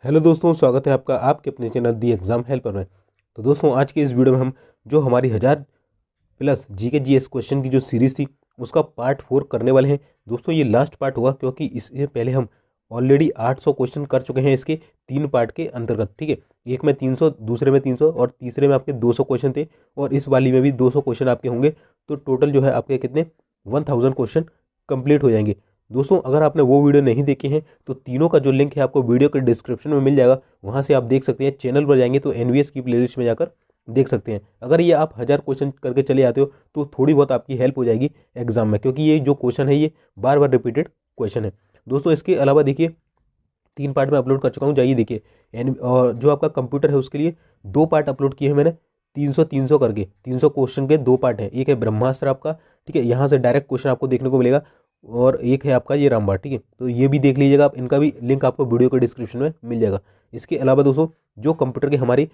Hello दोस्तों, स्वागत है आपका आपके अपने चैनल दी एग्जाम हेल्पर में। तो दोस्तों, आज के इस वीडियो में हम जो हमारी 1000+ जीके जीएस क्वेश्चन की जो सीरीज़ थी उसका पार्ट 4 करने वाले हैं। दोस्तों, ये लास्ट पार्ट होगा क्योंकि इससे पहले हम ऑलरेडी 800 क्वेश्चन कर चुके हैं इसके 3 पार्ट के अंतर्गत। ठीक है, एक में 300, दूसरे में 300 और तीसरे में आपके 200 क्वेश्चन थे और इस वाली में भी 200 क्वेश्चन आपके होंगे। तो टोटल जो है आपके कितने 1000 क्वेश्चन कंप्लीट हो जाएंगे। दोस्तों, अगर आपने वो वीडियो नहीं देखे हैं तो तीनों का जो लिंक है आपको वीडियो के डिस्क्रिप्शन में मिल जाएगा, वहाँ से आप देख सकते हैं। चैनल पर जाएंगे तो एनवीएस की प्लेलिस्ट में जाकर देख सकते हैं। अगर ये आप 1000 क्वेश्चन करके चले आते हो तो थोड़ी बहुत आपकी हेल्प हो जाएगी एग्जाम में, क्योंकि ये जो क्वेश्चन है ये बार बार रिपीटेड क्वेश्चन है। दोस्तों, इसके अलावा देखिए 3 पार्ट में अपलोड कर चुका हूँ। जाइए देखिए, और जो आपका कंप्यूटर है उसके लिए 2 पार्ट अपलोड किए हैं मैंने। 300 करके 300 क्वेश्चन के 2 पार्ट हैं। एक है ब्रह्मास्त्र आपका, ठीक है, यहाँ से डायरेक्ट क्वेश्चन आपको देखने को मिलेगा, और एक है आपका ये रामबाण। ठीक है, तो ये भी देख लीजिएगा आप, इनका भी लिंक आपको वीडियो के डिस्क्रिप्शन में मिल जाएगा। इसके अलावा दोस्तों, जो कंप्यूटर की हमारी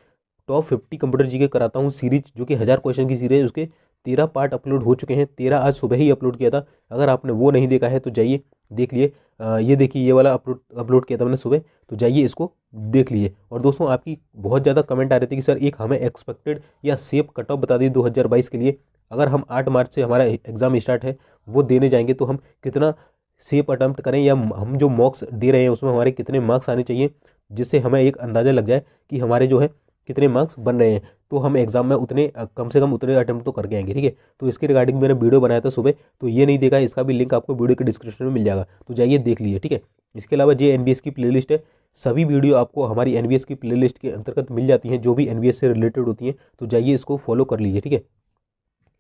टॉप 50 कंप्यूटर जी के कराता हूँ सीरीज, जो कि 1000 क्वेश्चन की सीरीज है, उसके 13 पार्ट अपलोड हो चुके हैं। 13 आज सुबह ही अपलोड किया था। अगर आपने वो नहीं देखा है तो जाइए देख लिए। ये देखिए, ये वाला अपलोड किया था मैंने सुबह, तो जाइए इसको देख लीजिए। और दोस्तों, आपकी बहुत ज़्यादा कमेंट आ रहे थे कि सर एक हमें एक्सपेक्टेड या सेफ कट ऑफ बता दी 2022 के लिए। अगर हम 8 मार्च से हमारा एग्ज़ाम स्टार्ट है वो देने जाएंगे तो हम कितना सेफ अटैम्प्ट करें, या हम जो मॉक्स दे रहे हैं उसमें हमारे कितने मार्क्स आने चाहिए, जिससे हमें एक अंदाज़ा लग जाए कि हमारे जो है कितने मार्क्स बन रहे हैं, तो हम एग्जाम में उतने कम से कम उतने अटैम्प्ट तो करके आएंगे। ठीक है, तो इसके रिगार्डिंग मैंने वीडियो बनाया था सुबह, तो ये नहीं देखा, इसका भी लिंक आपको वीडियो के डिस्क्रिप्शन में मिल जाएगा, तो जाइए देख लीजिए। ठीक है, इसके अलावा ये एनबीएस की प्लेलिस्ट है। सभी वीडियो आपको हमारी एनबीएस की प्लेलिस्ट के अंतर्गत मिल जाती हैं, जो भी एनबीएस से रिलेटेड होती हैं, तो जाइए इसको फॉलो कर लीजिए। ठीक है,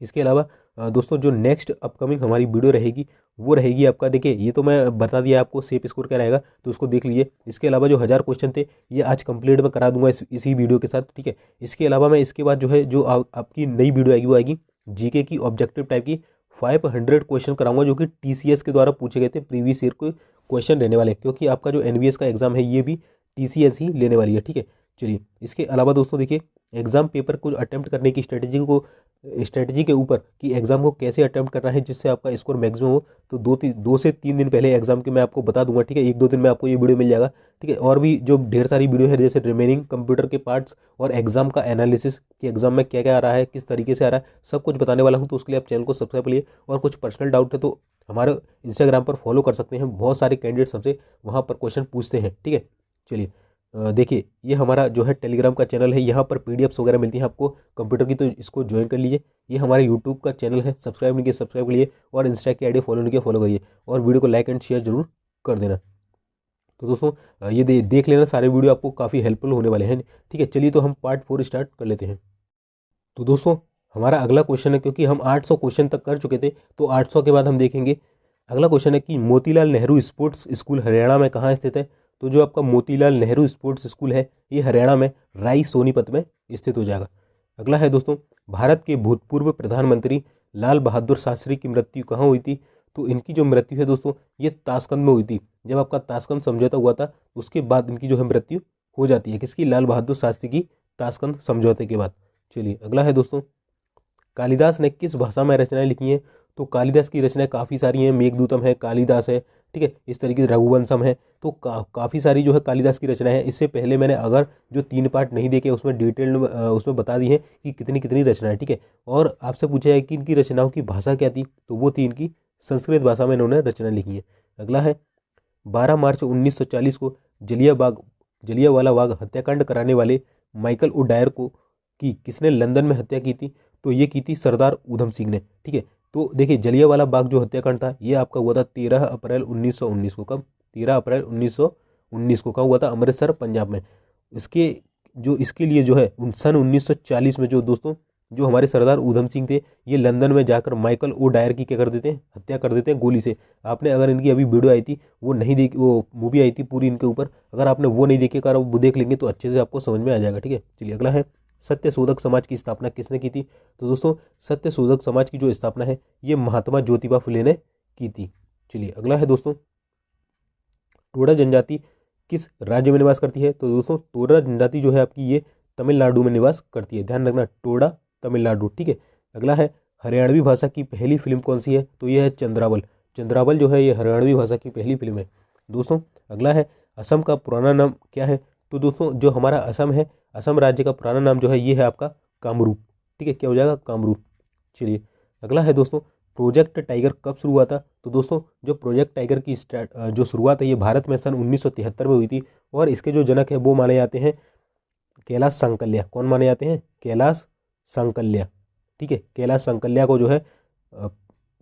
इसके अलावा दोस्तों, जो नेक्स्ट अपकमिंग हमारी वीडियो रहेगी वो रहेगी आपका, देखिए ये तो मैं बता दिया आपको सेफ स्कोर क्या रहेगा, तो उसको देख लीजिए। इसके अलावा जो 1000 क्वेश्चन थे ये आज कंप्लीट मैं करा दूंगा इसी वीडियो के साथ। ठीक है, इसके अलावा मैं इसके बाद जो है जो आपकी नई वीडियो आएगी वो आएगी जीके की ऑब्जेक्टिव टाइप की 500 क्वेश्चन कराऊंगा, जो कि टीसीएस के द्वारा पूछे गए थे प्रीवियस ईयर को क्वेश्चन रहने वाले, क्योंकि आपका जो एनवीएस का एग्जाम है ये भी टीसीएस ही लेने वाली है। ठीक है, चलिए इसके अलावा दोस्तों देखिए, एग्जाम पेपर को अटेम्प्ट करने की स्ट्रेटजी के ऊपर कि एग्जाम को कैसे अटेम्प्ट करना है जिससे आपका स्कोर मैक्सिमम हो, तो 2 से 3 दिन पहले एग्जाम के मैं आपको बता दूंगा। ठीक है, 1-2 दिन में आपको ये वीडियो मिल जाएगा। ठीक है, और भी जो ढेर सारी वीडियो है, जैसे रिमेनिंग कंप्यूटर के पार्ट्स और एग्जाम का एनालिसिस कि एग्जाम में क्या क्या आ रहा है, किस तरीके से आ रहा है, सब कुछ बताने वाला हूँ। तो उसके लिए आप चैनल को सब्सक्राइब करिए, और कुछ पर्सनल डाउट है तो हमारे इंस्टाग्राम पर फॉलो कर सकते हैं। बहुत सारे कैंडिडेट्स हमसे वहाँ पर क्वेश्चन पूछते हैं। ठीक है, चलिए देखिए, ये हमारा जो है टेलीग्राम का चैनल है, यहाँ पर पीडीएफ्स वगैरह मिलती हैं आपको कंप्यूटर की, तो इसको ज्वाइन कर लीजिए। ये हमारा यूट्यूब का चैनल है, सब्सक्राइब नहीं किया सब्सक्राइब करिए, और इंस्टा की आईडी फॉलो नहीं किया फॉलो करिए, और वीडियो को लाइक एंड शेयर जरूर कर देना। तो दोस्तों, ये देख लेना, सारे वीडियो आपको काफ़ी हेल्पफुल होने वाले हैं। ठीक है, चलिए तो हम पार्ट 4 स्टार्ट कर लेते हैं। तो दोस्तों, हमारा अगला क्वेश्चन है, क्योंकि हम 800 क्वेश्चन तक कर चुके थे तो 800 के बाद हम देखेंगे। अगला क्वेश्चन है कि मोतीलाल नेहरू स्पोर्ट्स स्कूल हरियाणा में कहाँ स्थित है। तो जो आपका मोतीलाल नेहरू स्पोर्ट्स स्कूल है ये हरियाणा में राई सोनीपत में स्थित हो जाएगा। अगला है दोस्तों, भारत के भूतपूर्व प्रधानमंत्री लाल बहादुर शास्त्री की मृत्यु कहाँ हुई थी। तो इनकी जो मृत्यु है दोस्तों ये ताशकंद में हुई थी। जब आपका ताशकंद समझौता हुआ था उसके बाद इनकी जो है मृत्यु हो जाती है, किसकी, लाल बहादुर शास्त्री की, ताशकंद समझौते के बाद। चलिए अगला है दोस्तों, कालिदास ने किस भाषा में रचनाएं लिखी हैं। तो कालिदास की रचनाएं काफ़ी सारी हैं, मेघदूतम है, कालिदास है, ठीक है, इस तरीके से रघुवंशम है, तो काफ़ी सारी जो है कालिदास की रचनाएं हैं। इससे पहले मैंने अगर जो 3 पार्ट नहीं देखे उसमें डिटेल उसमें बता दी है कि कितनी कितनी रचनाएं। ठीक है, और आपसे पूछा है कि इनकी रचनाओं की भाषा क्या थी, तो वो थी इनकी संस्कृत भाषा में इन्होंने रचना लिखी है। अगला है, 12 मार्च 1940 को जलियांवाला बाग हत्याकांड कराने वाले माइकल ओडायर को की किसने लंदन में हत्या की थी। तो ये की थी सरदार उधम सिंह ने। ठीक है, तो देखिए जलियांवाला बाग जो हत्याकांड था ये आपका हुआ था 13 अप्रैल 1919 को। कब, 13 अप्रैल 1919 को कब हुआ था, अमृतसर पंजाब में। इसके लिए जो है सन 1940 में जो दोस्तों जो हमारे सरदार उधम सिंह थे ये लंदन में जाकर माइकल ओ डायर की क्या कर देते हैं, हत्या कर देते हैं गोली से। आपने अगर इनकी अभी वीडियो आई थी वो नहीं देखी, वो मूवी आई थी पूरी इनके ऊपर, अगर आपने वो नहीं देखी, अगर वो देख लेंगे तो अच्छे से आपको समझ में आ जाएगा। ठीक है, चलिए अगला है, सत्यशोधक समाज की स्थापना किसने की थी। तो दोस्तों सत्यशोधक समाज की जो स्थापना है ये महात्मा ज्योतिबा फुले ने की थी। चलिए अगला है दोस्तों, टोडा जनजाति किस राज्य में निवास करती है। तो दोस्तों टोडा जनजाति जो है आपकी ये तमिलनाडु में निवास करती है, ध्यान रखना, टोडा तमिलनाडु। ठीक है, अगला है, हरियाणवी भाषा की पहली फिल्म कौन सी है। तो ये है चंद्रावल। चंद्रावल जो है ये हरियाणवी भाषा की पहली फिल्म है दोस्तों। अगला है, असम का पुराना नाम क्या है। तो दोस्तों जो हमारा असम है, असम राज्य का पुराना नाम जो है ये है आपका कामरूप। ठीक है, क्या हो जाएगा? कामरूप। चलिए अगला है दोस्तों, प्रोजेक्ट टाइगर कब शुरू हुआ था? तो दोस्तों जो प्रोजेक्ट टाइगर की जो शुरुआत है ये भारत में सन 1973 में हुई थी, और इसके जो जनक है वो माने जाते हैं कैलाश सांकल्या। कौन माने जाते हैं? कैलाश सांकल्या। ठीक है, कैलाश सांकल्या को जो है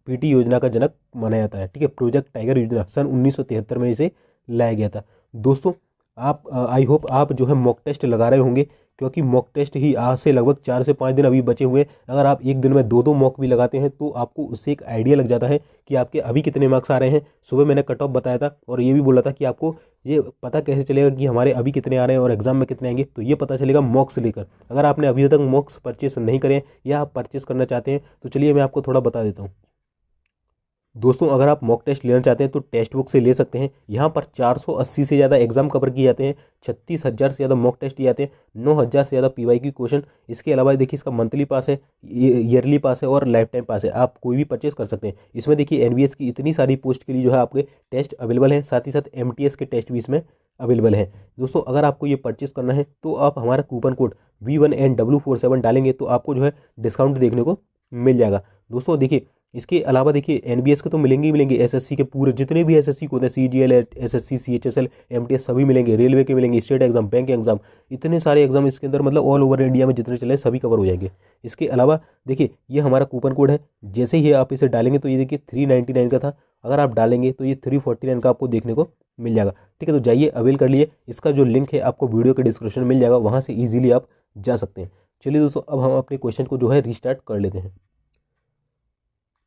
पीटी योजना का जनक माना जाता है। ठीक है, प्रोजेक्ट टाइगर योजना सन 1973 में इसे लाया गया था। दोस्तों आप आई होप आप जो है मॉक टेस्ट लगा रहे होंगे, क्योंकि मॉक टेस्ट ही आज से लगभग 4 से 5 दिन अभी बचे हुए हैं। अगर आप एक दिन में 2-2 मॉक भी लगाते हैं तो आपको उससे एक आइडिया लग जाता है कि आपके अभी कितने मार्क्स आ रहे हैं। सुबह मैंने कट ऑफ बताया था और ये भी बोला था कि आपको ये पता कैसे चलेगा कि हमारे अभी कितने आ रहे हैं और एग्जाम में कितने आएंगे, तो ये पता चलेगा मॉक्स लेकर। अगर आपने अभी तक मॉक्स परचेस नहीं करे या आप परचेस करना चाहते हैं तो चलिए मैं आपको थोड़ा बता देता हूँ। दोस्तों अगर आप मॉक टेस्ट लेना चाहते हैं तो टेक्स्ट बुक से ले सकते हैं। यहाँ पर 480 से ज़्यादा एग्जाम कवर किए जाते हैं, 36,000 से ज़्यादा मॉक टेस्ट दिए जाते हैं, 9,000 से ज़्यादा PYQ क्वेश्चन। इसके अलावा देखिए इसका मंथली पास है, ईयरली पास है और लाइफ टाइम पास है। आप कोई भी परचेस कर सकते हैं। इसमें देखिए NVS की इतनी सारी पोस्ट के लिए जो है आपके टेस्ट अवेलेबल हैं, साथ ही साथ MTS के टेस्ट भी इसमें अवेलेबल हैं। दोस्तों अगर आपको ये परचेस करना है तो आप हमारा कूपन कोड V1NW47 डालेंगे तो आपको जो है डिस्काउंट देखने को मिल जाएगा। दोस्तों देखिए इसके अलावा देखिए NBS के तो मिलेंगे ही मिलेंगे, SSC के पूरे जितने भी SSC को होते हैं, CGL, SSC, CHSL, MTS सभी मिलेंगे, रेलवे के मिलेंगे, स्टेट एग्जाम, बैंक एग्जाम, इतने सारे एग्जाम इसके अंदर मतलब ऑल ओवर इंडिया में जितने चले सभी कवर हो जाएंगे। इसके अलावा देखिए ये हमारा कूपन कोड है, जैसे ही आप इसे डालेंगे तो ये देखिए 399 का था, अगर आप डालेंगे तो ये 349 का आपको देखने को मिल जाएगा। ठीक है, तो जाइए अवेल कर लिए। इसका जो लिंक है आपको वीडियो के डिस्क्रिप्शन में मिल जाएगा, वहाँ से ईजिली आप जा सकते हैं। चलिए दोस्तों अब हम अपने क्वेश्चन को जो है रिस्टार्ट कर लेते हैं।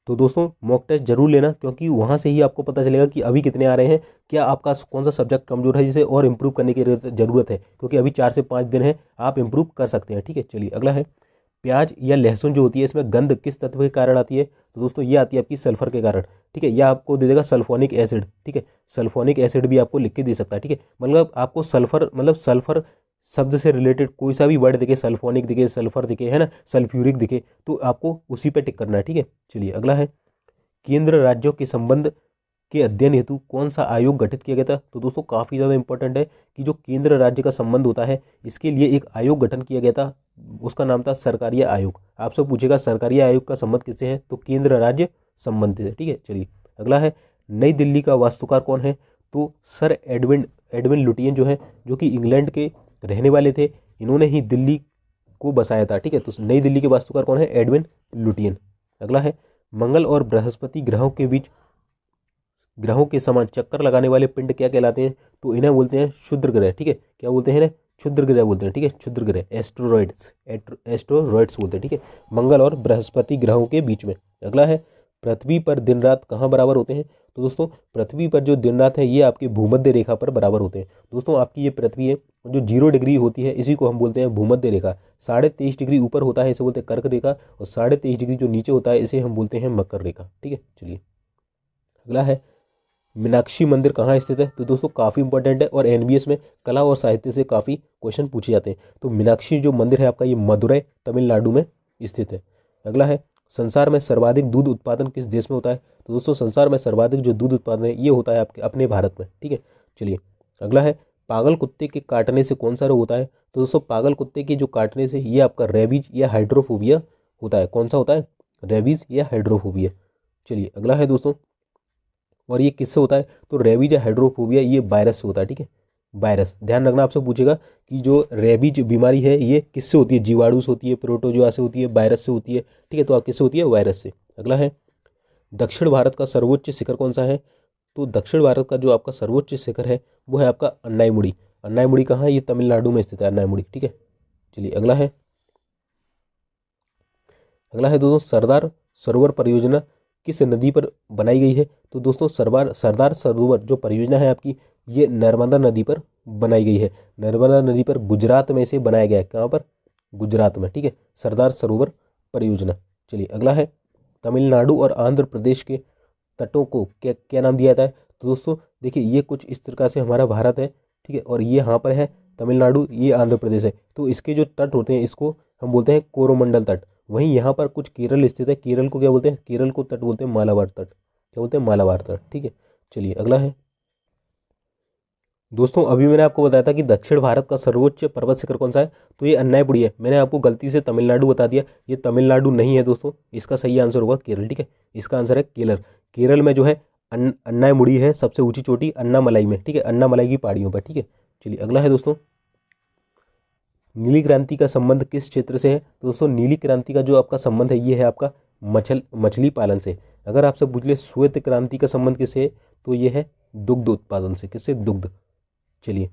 तो दोस्तों मॉक टेस्ट जरूर लेना, क्योंकि वहाँ से ही आपको पता चलेगा कि अभी कितने आ रहे हैं, क्या आपका कौन सा सब्जेक्ट कमजोर है जिसे और इम्प्रूव करने की ज़रूरत है, क्योंकि अभी 4 से 5 दिन है, आप इम्प्रूव कर सकते हैं। ठीक है, चलिए अगला है, प्याज या लहसुन जो होती है इसमें गंध किस तत्व के कारण आती है? तो दोस्तों ये आती है आपकी सल्फर के कारण। ठीक है, यह आपको दे देगा सल्फोनिक एसिड। ठीक है, सल्फोनिक एसिड भी आपको लिख के दे सकता है। ठीक है, मतलब आपको सल्फर मतलब सल्फर शब्द से रिलेटेड कोई सा भी वर्ड दिखे, सल्फोनिक दिखे, सल्फर दिखे, है ना, सल्फ्यूरिक दिखे, तो आपको उसी पे टिक करना है। ठीक है, चलिए अगला है, केंद्र राज्यों के संबंध के अध्ययन हेतु कौन सा आयोग गठित किया गया था? तो दोस्तों काफ़ी ज़्यादा इंपॉर्टेंट है कि जो केंद्र राज्य का संबंध होता है इसके लिए एक आयोग गठन किया गया था, उसका नाम था सरकारीय आयोग। आपसे पूछेगा सरकारीय आयोग का संबंध किससे है? तो केंद्र राज्य संबंध से। ठीक है, चलिए अगला है, नई दिल्ली का वास्तुकार कौन है? तो सर एडविन लुटियन जो है, जो कि इंग्लैंड के रहने वाले थे, इन्होंने ही दिल्ली को बसाया था। ठीक है, तो नई दिल्ली के वास्तुकार कौन है? Edwin Lutyens. अगला है, मंगल और बृहस्पति ग्रहों के बीच ग्रहों के समान चक्कर लगाने वाले पिंड क्या कहलाते हैं? तो इन्हें बोलते हैं क्षुद्र ग्रह। ठीक है, क्या बोलते हैं? क्षुद्र ग्रह बोलते हैं। ठीक है, क्षुद्र ग्रह, एस्ट्रोरॉइड्स बोलते हैं। ठीक है, मंगल और बृहस्पति ग्रहों के बीच में। अगला है, पृथ्वी पर दिन रात कहाँ बराबर होते हैं? तो दोस्तों पृथ्वी पर जो दिन रात है ये आपके भूमध्य रेखा पर बराबर होते हैं। दोस्तों आपकी ये पृथ्वी है जो 0 डिग्री होती है इसी को हम बोलते हैं भूमध्य रेखा। 23.5 डिग्री ऊपर होता है इसे बोलते हैं कर्क रेखा, और 23.5 डिग्री जो नीचे होता है इसे हम बोलते हैं मकर रेखा। ठीक है, चलिए अगला है, मीनाक्षी मंदिर कहाँ स्थित है? तो दोस्तों काफ़ी इंपॉर्टेंट है और NBS में कला और साहित्य से काफ़ी क्वेश्चन पूछे जाते हैं। तो मीनाक्षी जो मंदिर है आपका ये मदुरै तमिलनाडु में स्थित है। अगला है, संसार में सर्वाधिक दूध उत्पादन किस देश में होता है? तो दोस्तों संसार में सर्वाधिक जो दूध उत्पादन है ये होता है आपके अपने भारत में। ठीक है, चलिए अगला है, पागल कुत्ते के काटने से कौन सा रोग होता है? तो दोस्तों पागल कुत्ते के जो काटने से ये आपका रेबीज या हाइड्रोफोबिया होता है। कौन सा होता है? रेबीज या हाइड्रोफोबिया। चलिए अगला है दोस्तों, और ये किससे होता है? तो रेबीज या हाइड्रोफोबिया ये वायरस से होता है। ठीक है, वायरस, ध्यान रखना, आपसे पूछेगा कि जो रेबीज बीमारी है ये किससे होती है? जीवाणु से होती है, प्रोटोजोआ से होती है, वायरस से होती है। ठीक है, तो आप किससे होती है? वायरस से। अगला है, दक्षिण भारत का सर्वोच्च शिखर कौन सा है? तो दक्षिण भारत का जो आपका सर्वोच्च शिखर है वो है आपका अन्नाईमुड़ी। अन्नाईमुड़ी कहाँ है? ये तमिलनाडु में स्थित है अन्नाईमुड़ी। ठीक है, चलिए अगला है, दोस्तों सरदार सरोवर परियोजना किस नदी पर बनाई गई है? तो दोस्तों सरदार सरोवर जो परियोजना है आपकी ये नर्मदा नदी पर बनाई गई है। नर्मदा नदी पर गुजरात में इसे बनाया गया है। कहाँ पर? गुजरात में। ठीक है, सरदार सरोवर परियोजना। चलिए अगला है, तमिलनाडु और आंध्र प्रदेश के तटों को क्या क्या नाम दिया जाता है? तो दोस्तों देखिए ये कुछ इस प्रकार से हमारा भारत है। ठीक है, और ये यहाँ पर है तमिलनाडु, ये आंध्र प्रदेश है, तो इसके जो तट होते हैं इसको हम बोलते हैं कोरोमंडल तट। वहीं यहाँ पर कुछ केरल स्थित है, केरल को क्या बोलते हैं? केरल को तट बोलते हैं मालाबार तट। क्या बोलते हैं? मालाबार तट। ठीक है, चलिए अगला है, दोस्तों अभी मैंने आपको बताया था कि दक्षिण भारत का सर्वोच्च पर्वत शिखर कौन सा है, तो ये अन्नायपुड़ी है। मैंने आपको गलती से तमिलनाडु बता दिया, ये तमिलनाडु नहीं है दोस्तों, इसका सही आंसर होगा केरल। ठीक है, इसका आंसर है केरल। केरल में जो है अन्नायमुड़ी है सबसे ऊंची चोटी अन्नामलाई में। ठीक है, अन्नामलाई की पहाड़ियों पर। ठीक है, चलिए अगला है दोस्तों, नीली क्रांति का संबंध किस क्षेत्र से है? तो दोस्तों नीली क्रांति का जो आपका संबंध है ये है आपका मछली पालन से। अगर आपसे पूछ ले श्वेत क्रांति का संबंध किससे है, तो ये है दुग्ध उत्पादन से। किससे? दुग्ध। चलिए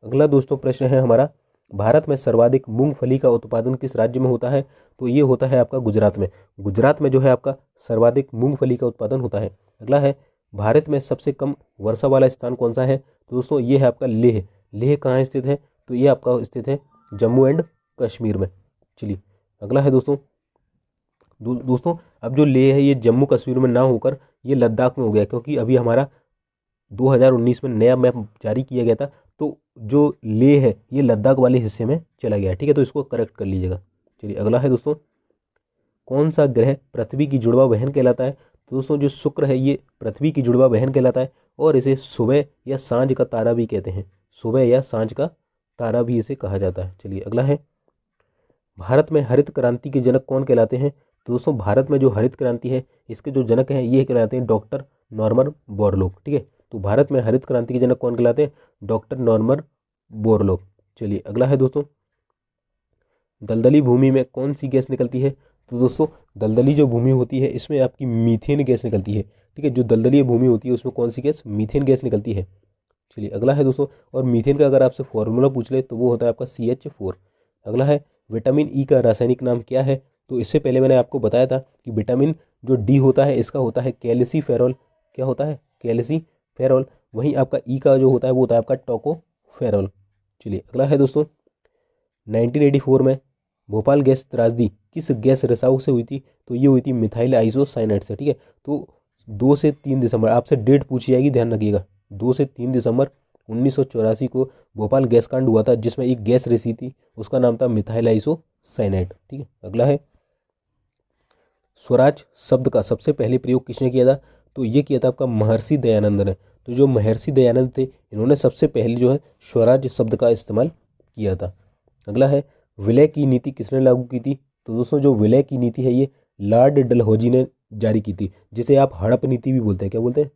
अगला दोस्तों प्रश्न है हमारा, भारत में सर्वाधिक मूंगफली का उत्पादन किस राज्य में होता है? तो ये होता है आपका गुजरात में। गुजरात में जो है आपका सर्वाधिक मूंगफली का उत्पादन होता है। अगला है, भारत में सबसे कम वर्षा वाला स्थान कौन सा है? तो दोस्तों ये है आपका लेह। लेह कहाँ स्थित है? तो ये आपका स्थित है जम्मू एंड कश्मीर में। चलिए अगला है दोस्तों, दोस्तों अब जो लेह है ये जम्मू कश्मीर में ना होकर ये लद्दाख में हो गया, क्योंकि अभी हमारा 2019 में नया मैप जारी किया गया था, तो जो लेह है ये लद्दाख वाले हिस्से में चला गया। ठीक है, तो इसको करेक्ट कर लीजिएगा। चलिए अगला है दोस्तों, कौन सा ग्रह पृथ्वी की जुड़वा बहन कहलाता है? तो दोस्तों जो शुक्र है ये पृथ्वी की जुड़वा बहन कहलाता है, और इसे सुबह या सांझ का तारा भी कहते हैं। सुबह या सांझ का तारा भी इसे कहा जाता है। चलिए अगला है, भारत में हरित क्रांति के जनक कौन कहलाते हैं? तो दोस्तों भारत में जो हरित क्रांति है इसके जो जनक हैं ये कहलाते हैं डॉक्टर नॉर्मन बोरलॉग। ठीक है, तो भारत में हरित क्रांति के जनक कौन कहलाते हैं? Doctor Norman Borlaug. चलिए अगला है दोस्तों, दलदली भूमि में कौन सी गैस निकलती है? तो दोस्तों दलदली जो भूमि होती है इसमें आपकी मीथेन गैस निकलती है। ठीक है, जो दलदली भूमि होती है उसमें कौन सी गैस? मीथेन गैस निकलती है। चलिए अगला है दोस्तों, और मीथेन का अगर आपसे फॉर्मूला पूछ ले तो वो होता है आपका CH4। अगला है, विटामिन ई का रासायनिक नाम क्या है? तो इससे पहले मैंने आपको बताया था कि विटामिन जो डी होता है इसका होता है कैल्सीफेरॉल। क्या होता है? कैल्सीफेरॉल। वहीं आपका ई का जो होता है वो होता है आपका टोकोफेरॉल। चलिए अगला है दोस्तों, 1984 में भोपाल गैस त्रासदी किस गैस रिसाव से हुई थी? तो ये हुई थी मिथाइल आइसोसाइनेट से। ठीक है, तो 2 से 3 दिसंबर आपसे डेट पूछी जाएगी, ध्यान रखिएगा। 2 से 3 दिसंबर 1984 को भोपाल गैस कांड हुआ था, जिसमें एक गैस रिसी थी उसका नाम था मिथाइल आइसोसाइनेट। ठीक है, अगला है, स्वराज शब्द का सबसे पहले प्रयोग किसने किया था? तो ये किया था आपका महर्षि दयानंद ने। तो जो महर्षि दयानंद थे इन्होंने सबसे पहले जो है स्वराज शब्द का इस्तेमाल किया था। अगला है, विलय की नीति किसने लागू की थी? तो दोस्तों जो विलय की नीति है ये लॉर्ड डलहौजी ने जारी की थी, जिसे आप हड़प नीति भी बोलते हैं। क्या बोलते हैं?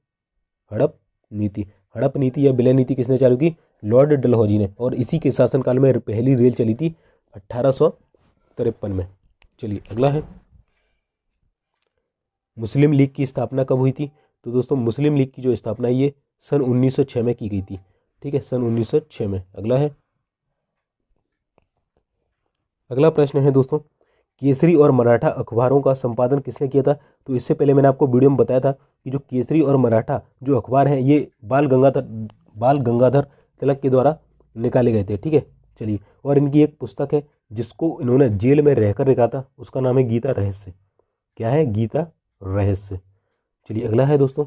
हड़प नीति। हड़प नीति या विलय नीति किसने चालू की? लॉर्ड डलहौजी ने। और इसी के शासनकाल में पहली रेल चली थी 1853 में। चलिए अगला है, मुस्लिम लीग की स्थापना कब हुई थी? तो दोस्तों मुस्लिम लीग की जो स्थापना है ये सन 1906 में की गई थी। ठीक है, सन 1906 में। अगला है, अगला प्रश्न है दोस्तों, केसरी और मराठा अखबारों का संपादन किसने किया था? तो इससे पहले मैंने आपको वीडियो में बताया था कि जो केसरी और मराठा जो अखबार हैं ये बाल गंगाधर तिलक के द्वारा निकाले गए थे। ठीक है, चलिए, और इनकी एक पुस्तक है जिसको इन्होंने जेल में रहकर लिखा था, उसका नाम है गीता रहस्य। क्या है? गीता रहस्य। चलिए अगला है दोस्तों,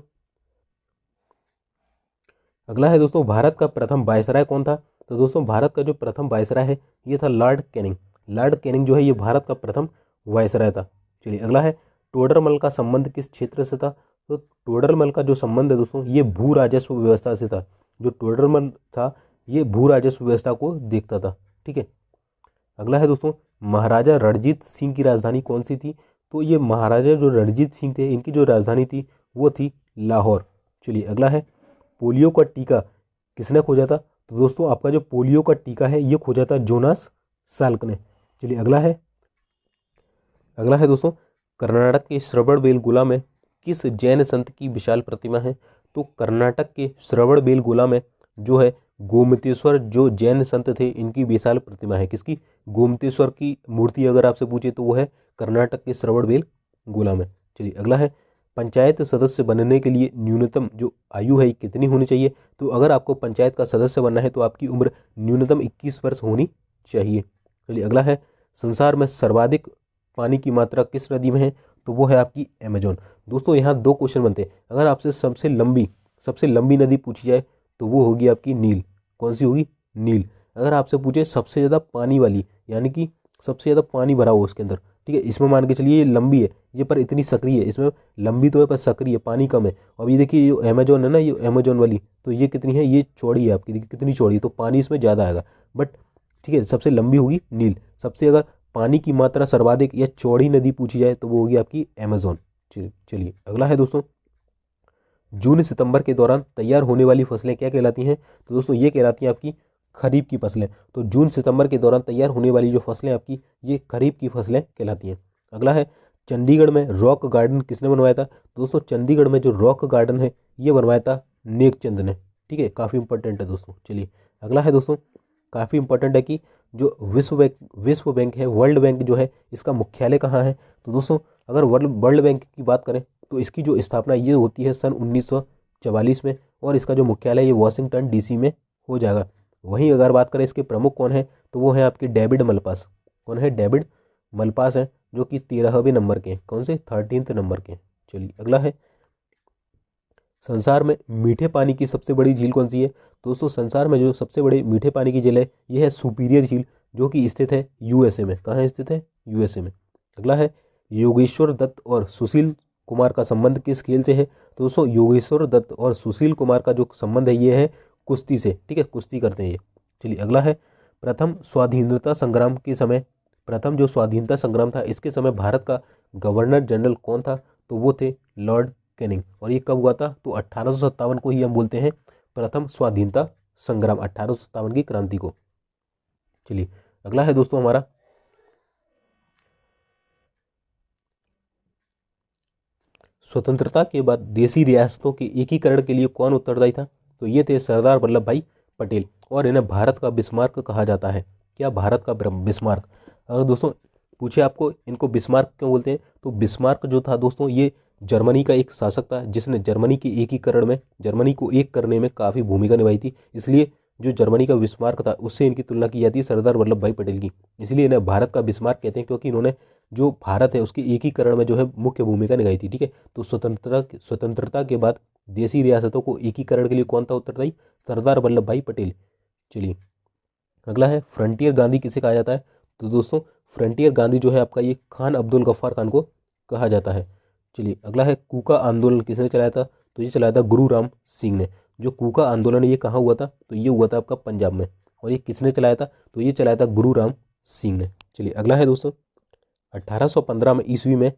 अगला है दोस्तों, भारत का प्रथम वायसराय कौन था? तो दोस्तों भारत का जो प्रथम वायसराय है ये था लॉर्ड कैनिंग। लॉर्ड कैनिंग जो है ये भारत का प्रथम वायसराय था। चलिए अगला है, टोडरमल का संबंध किस क्षेत्र से था? तो टोडरमल का जो संबंध है दोस्तों ये भू राजस्व व्यवस्था से था। जो टोडरमल था ये भू राजस्व व्यवस्था को देखता था। ठीक है, अगला है दोस्तों, महाराजा रणजीत सिंह की राजधानी कौन सी थी? तो ये महाराजा जो रणजीत सिंह थे इनकी जो राजधानी थी वो थी लाहौर। चलिए अगला है, पोलियो का टीका किसने खोजा था? तो दोस्तों आपका जो पोलियो का टीका है ये खोजा था जोनास साल्क ने। चलिए अगला है, अगला है दोस्तों, कर्नाटक के श्रवणबेलगोला में किस जैन संत की विशाल प्रतिमा है? तो कर्नाटक के श्रवणबेलगोला में जो है गोमतेश्वर जो जैन संत थे इनकी विशाल प्रतिमा है। किसकी? गोमतेश्वर की मूर्ति अगर आपसे पूछे तो वो है कर्नाटक के श्रवणबेलगोला में। चलिए अगला है, पंचायत सदस्य बनने के लिए न्यूनतम जो आयु है कितनी होनी चाहिए? तो अगर आपको पंचायत का सदस्य बनना है तो आपकी उम्र न्यूनतम 21 वर्ष होनी चाहिए। चलिए अगला है, संसार में सर्वाधिक पानी की मात्रा किस नदी में है? तो वो है आपकी अमेजोन। दोस्तों यहाँ 2 क्वेश्चन बनते हैं। अगर आपसे सबसे लंबी नदी पूछी जाए तो वो होगी आपकी नील। कौन सी होगी? नील। अगर आपसे पूछे सबसे ज़्यादा पानी वाली, यानी कि सबसे ज़्यादा पानी भरा हो उसके अंदर, ठीक है, इसमें मान के चलिए ये लंबी है, ये पर इतनी सक्रिय है, इसमें लंबी तो है पर सक्रिय है, पानी कम है। अब ये देखिए जो अमेजोन है ना, ये अमेजोन वाली, तो ये कितनी है, ये चौड़ी है आपकी, देखिए कितनी चौड़ी, तो पानी इसमें ज़्यादा आएगा। बट ठीक है, सबसे लंबी होगी नील। सबसे अगर पानी की मात्रा सर्वाधिक या चौड़ी नदी पूछी जाए तो वो होगी आपकी अमेजोन। चलिए अगला है दोस्तों, जून सितंबर के दौरान तैयार होने वाली फसलें क्या कहलाती हैं? तो दोस्तों ये कहलाती हैं आपकी खरीफ की फसलें। तो जून सितंबर के दौरान तैयार होने वाली जो फसलें आपकी, ये खरीफ की फसलें कहलाती हैं। अगला है, चंडीगढ़ में रॉक गार्डन किसने बनवाया था? तो दोस्तों चंडीगढ़ में जो रॉक गार्डन है ये बनवाया था नेकचंद ने। ठीक है, काफ़ी इंपॉर्टेंट है दोस्तों। चलिए अगला है दोस्तों, काफ़ी इंपॉर्टेंट है कि जो विश्व बैंक है, वर्ल्ड बैंक जो है, इसका मुख्यालय कहाँ है? तो दोस्तों अगर वर्ल्ड बैंक की बात करें तो इसकी जो स्थापना ये होती है सन 1944 में, और इसका जो मुख्यालय ये वॉशिंगटन डीसी में हो जाएगा। वहीं अगर बात करें इसके प्रमुख कौन है, तो वो है आपके डेविड मलपास। कौन है? डेविड मलपास है, जो कि 13वें नंबर के हैं। कौन से? 13th नंबर के हैं। चलिए अगला है, संसार में मीठे पानी की सबसे बड़ी झील कौन सी है? दोस्तों संसार में जो सबसे बड़ी मीठे पानी की झील है यह है सुपीरियर झील, जो कि स्थित है यूएसए में। कहाँ स्थित है? यूएसए में। अगला है, योगेश्वर दत्त और सुशील कुमार का संबंध किस खेल से है? तो दोस्तों योगेश्वर दत्त और सुशील कुमार का जो संबंध है ये है कुश्ती से। ठीक है, कुश्ती करते हैं ये। चलिए अगला है, प्रथम स्वाधीनता संग्राम के समय, प्रथम जो स्वाधीनता संग्राम था इसके समय भारत का गवर्नर जनरल कौन था? तो वो थे लॉर्ड कैनिंग। और ये कब हुआ था? तो 1857 को ही हम बोलते हैं प्रथम स्वाधीनता संग्राम, 1857 की क्रांति को। चलिए अगला है दोस्तों हमारा, स्वतंत्रता के बाद देशी रियासतों के एकीकरण के लिए कौन उत्तरदायी था? तो ये थे सरदार वल्लभ भाई पटेल, और इन्हें भारत का बिस्मार्क कहा जाता है। क्या? भारत का बिस्मार्क। अगर दोस्तों पूछे आपको इनको बिस्मार्क क्यों बोलते हैं, तो बिस्मार्क जो था दोस्तों ये जर्मनी का एक शासक था, जिसने जर्मनी के एकीकरण में, जर्मनी को एक करने में काफ़ी भूमिका निभाई थी। इसलिए जो जर्मनी का बिस्मार्क था उससे इनकी तुलना की जाती है सरदार वल्लभ भाई पटेल की। इसलिए इन्हें भारत का बिस्मार्क कहते हैं, क्योंकि इन्होंने जो भारत है उसके एकीकरण में जो है मुख्य भूमिका निभाई थी। ठीक है, तो स्वतंत्रता के बाद देशी रियासतों को एकीकरण के लिए कौन था उत्तरदायी? सरदार वल्लभ भाई पटेल। चलिए अगला है, फ्रंटियर गांधी किसे कहा जाता है? तो दोस्तों फ्रंटियर गांधी जो है आपका ये खान अब्दुल गफ्फार खान को कहा जाता है। चलिए अगला है, कूका आंदोलन किसने चलाया था? तो ये चलाया था गुरु राम सिंह ने। जो कूका आंदोलन ये कहाँ हुआ था? तो ये हुआ था आपका पंजाब में। और ये किसने चलाया था? तो ये चलाया था गुरु राम सिंह ने। चलिए अगला है दोस्तों, 1815 में ईस्वी में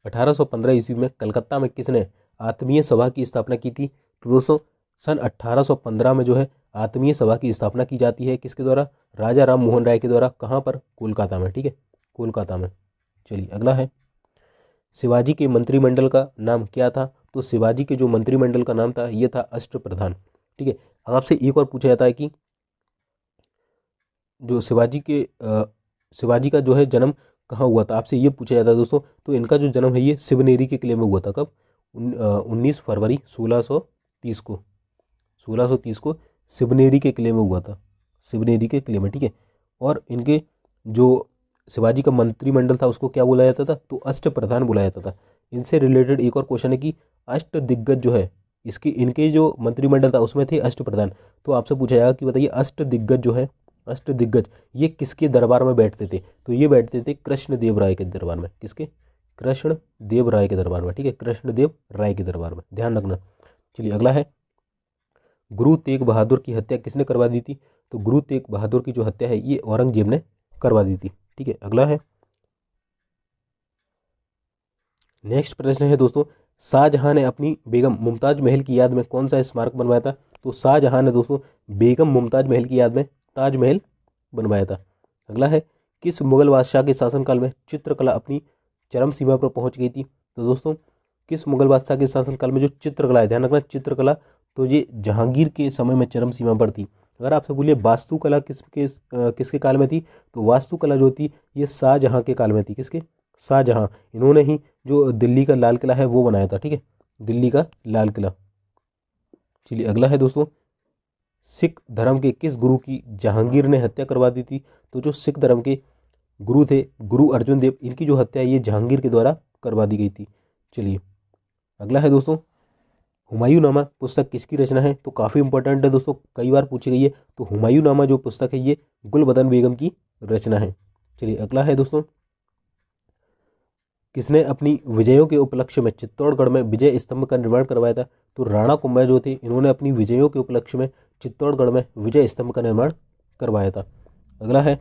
1815 ईस्वी में कलकत्ता में किसने आत्मीय सभा की स्थापना की थी? तो दोस्तों सन 1815 में जो है आत्मीय सभा की स्थापना की जाती है किसके द्वारा? राजा राम मोहन राय के द्वारा। कहाँ पर? कोलकाता में। ठीक है, कोलकाता में। चलिए अगला है, शिवाजी के मंत्रिमंडल का नाम क्या था? तो शिवाजी के जो मंत्रिमंडल का नाम था ये था अष्टप्रधान। ठीक है, अब आपसे एक और पूछा जाता है कि जो शिवाजी का जो है जन्म कहाँ हुआ था, आपसे ये पूछा जाता है दोस्तों। तो इनका जो जन्म है ये शिवनेरी के किले में हुआ था। कब? 19 फरवरी 1630 को, 1630 को शिवनेरी के किले में हुआ था, शिवनेरी के किले में। ठीक है, और इनके जो शिवाजी का मंत्रिमंडल था उसको क्या बोला जाता था? तो अष्टप्रधान बोला जाता था। इनसे रिलेटेड एक और क्वेश्चन है कि अष्ट दिग्गज जो है इसके, इनके जो मंत्रिमंडल था उसमें थे अष्टप्रधान। तो आपसे पूछा जाएगा कि बताइए अष्ट दिग्गज जो है, अष्ट दिग्गज ये किसके दरबार में बैठते थे? तो ये बैठते थे कृष्णदेव राय के दरबार में। किसके? कृष्णदेव राय के दरबार में। ठीक है, कृष्णदेव राय के दरबार में, ध्यान रखना। चलिए अगला है, गुरु तेग बहादुर की हत्या किसने करवा दी थी? तो गुरु तेग बहादुर की जो हत्या है ये औरंगजेब ने करवा दी थी। ठीक है, अगला है, नेक्स्ट प्रश्न है दोस्तों, शाहजहां ने अपनी बेगम मुमताज महल की याद में कौन सा स्मारक बनवाया था? तो शाहजहां ने दोस्तों बेगम मुमताज महल की याद में ताजमहल बनवाया था। अगला है, किस मुगल बादशाह के शासनकाल में चित्रकला अपनी चरम सीमा पर पहुंच गई थी? तो दोस्तों किस मुगल बादशाह के शासनकाल में जो चित्रकला है, ध्यान रखना चित्रकला, तो ये जहांगीर के समय में चरम सीमा पर थी। अगर आपसे बोलिए वास्तुकला किसके काल में थी? तो वास्तुकला जो थी ये शाहजहां के काल में थी। किसके? शाहजहां। इन्होंने ही जो दिल्ली का लाल किला है वो बनाया था। ठीक है, दिल्ली का लाल किला। चलिए अगला है दोस्तों, सिख धर्म के किस गुरु की जहांगीर ने हत्या करवा दी थी? तो जो सिख धर्म के गुरु थे गुरु अर्जुन देव, इनकी जो हत्या है ये जहांगीर के द्वारा करवा दी गई थी। चलिए अगला है दोस्तों, हुमायूं नामा पुस्तक किसकी रचना है? तो काफ़ी इंपॉर्टेंट है दोस्तों, कई बार पूछी गई है। तो हुमायूं नामा जो पुस्तक है ये गुलबदन बेगम की रचना है। चलिए अगला है दोस्तों, किसने अपनी विजयों के उपलक्ष्य में चित्तौड़गढ़ में विजय स्तंभ का निर्माण करवाया था? तो राणा कुंभा जो थे इन्होंने अपनी विजयों के उपलक्ष्य में चित्तौड़गढ़ में विजय स्तंभ का निर्माण करवाया था। अगला है,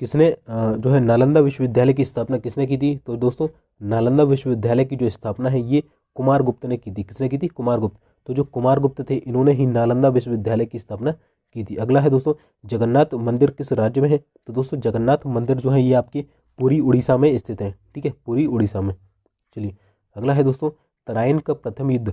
किसने जो है नालंदा विश्वविद्यालय की स्थापना किसने की थी? तो दोस्तों नालंदा विश्वविद्यालय की जो स्थापना है ये कुमारगुप्त ने की थी। किसने की थी? कुमारगुप्त। तो जो कुमारगुप्त थे इन्होंने ही नालंदा विश्वविद्यालय की स्थापना की थी। अगला है दोस्तों, जगन्नाथ मंदिर किस राज्य में है? तो दोस्तों जगन्नाथ मंदिर जो है ये आपकी पूरी उड़ीसा में स्थित है। ठीक है, पूरी उड़ीसा में। चलिए अगला है दोस्तों, तराइन का प्रथम युद्ध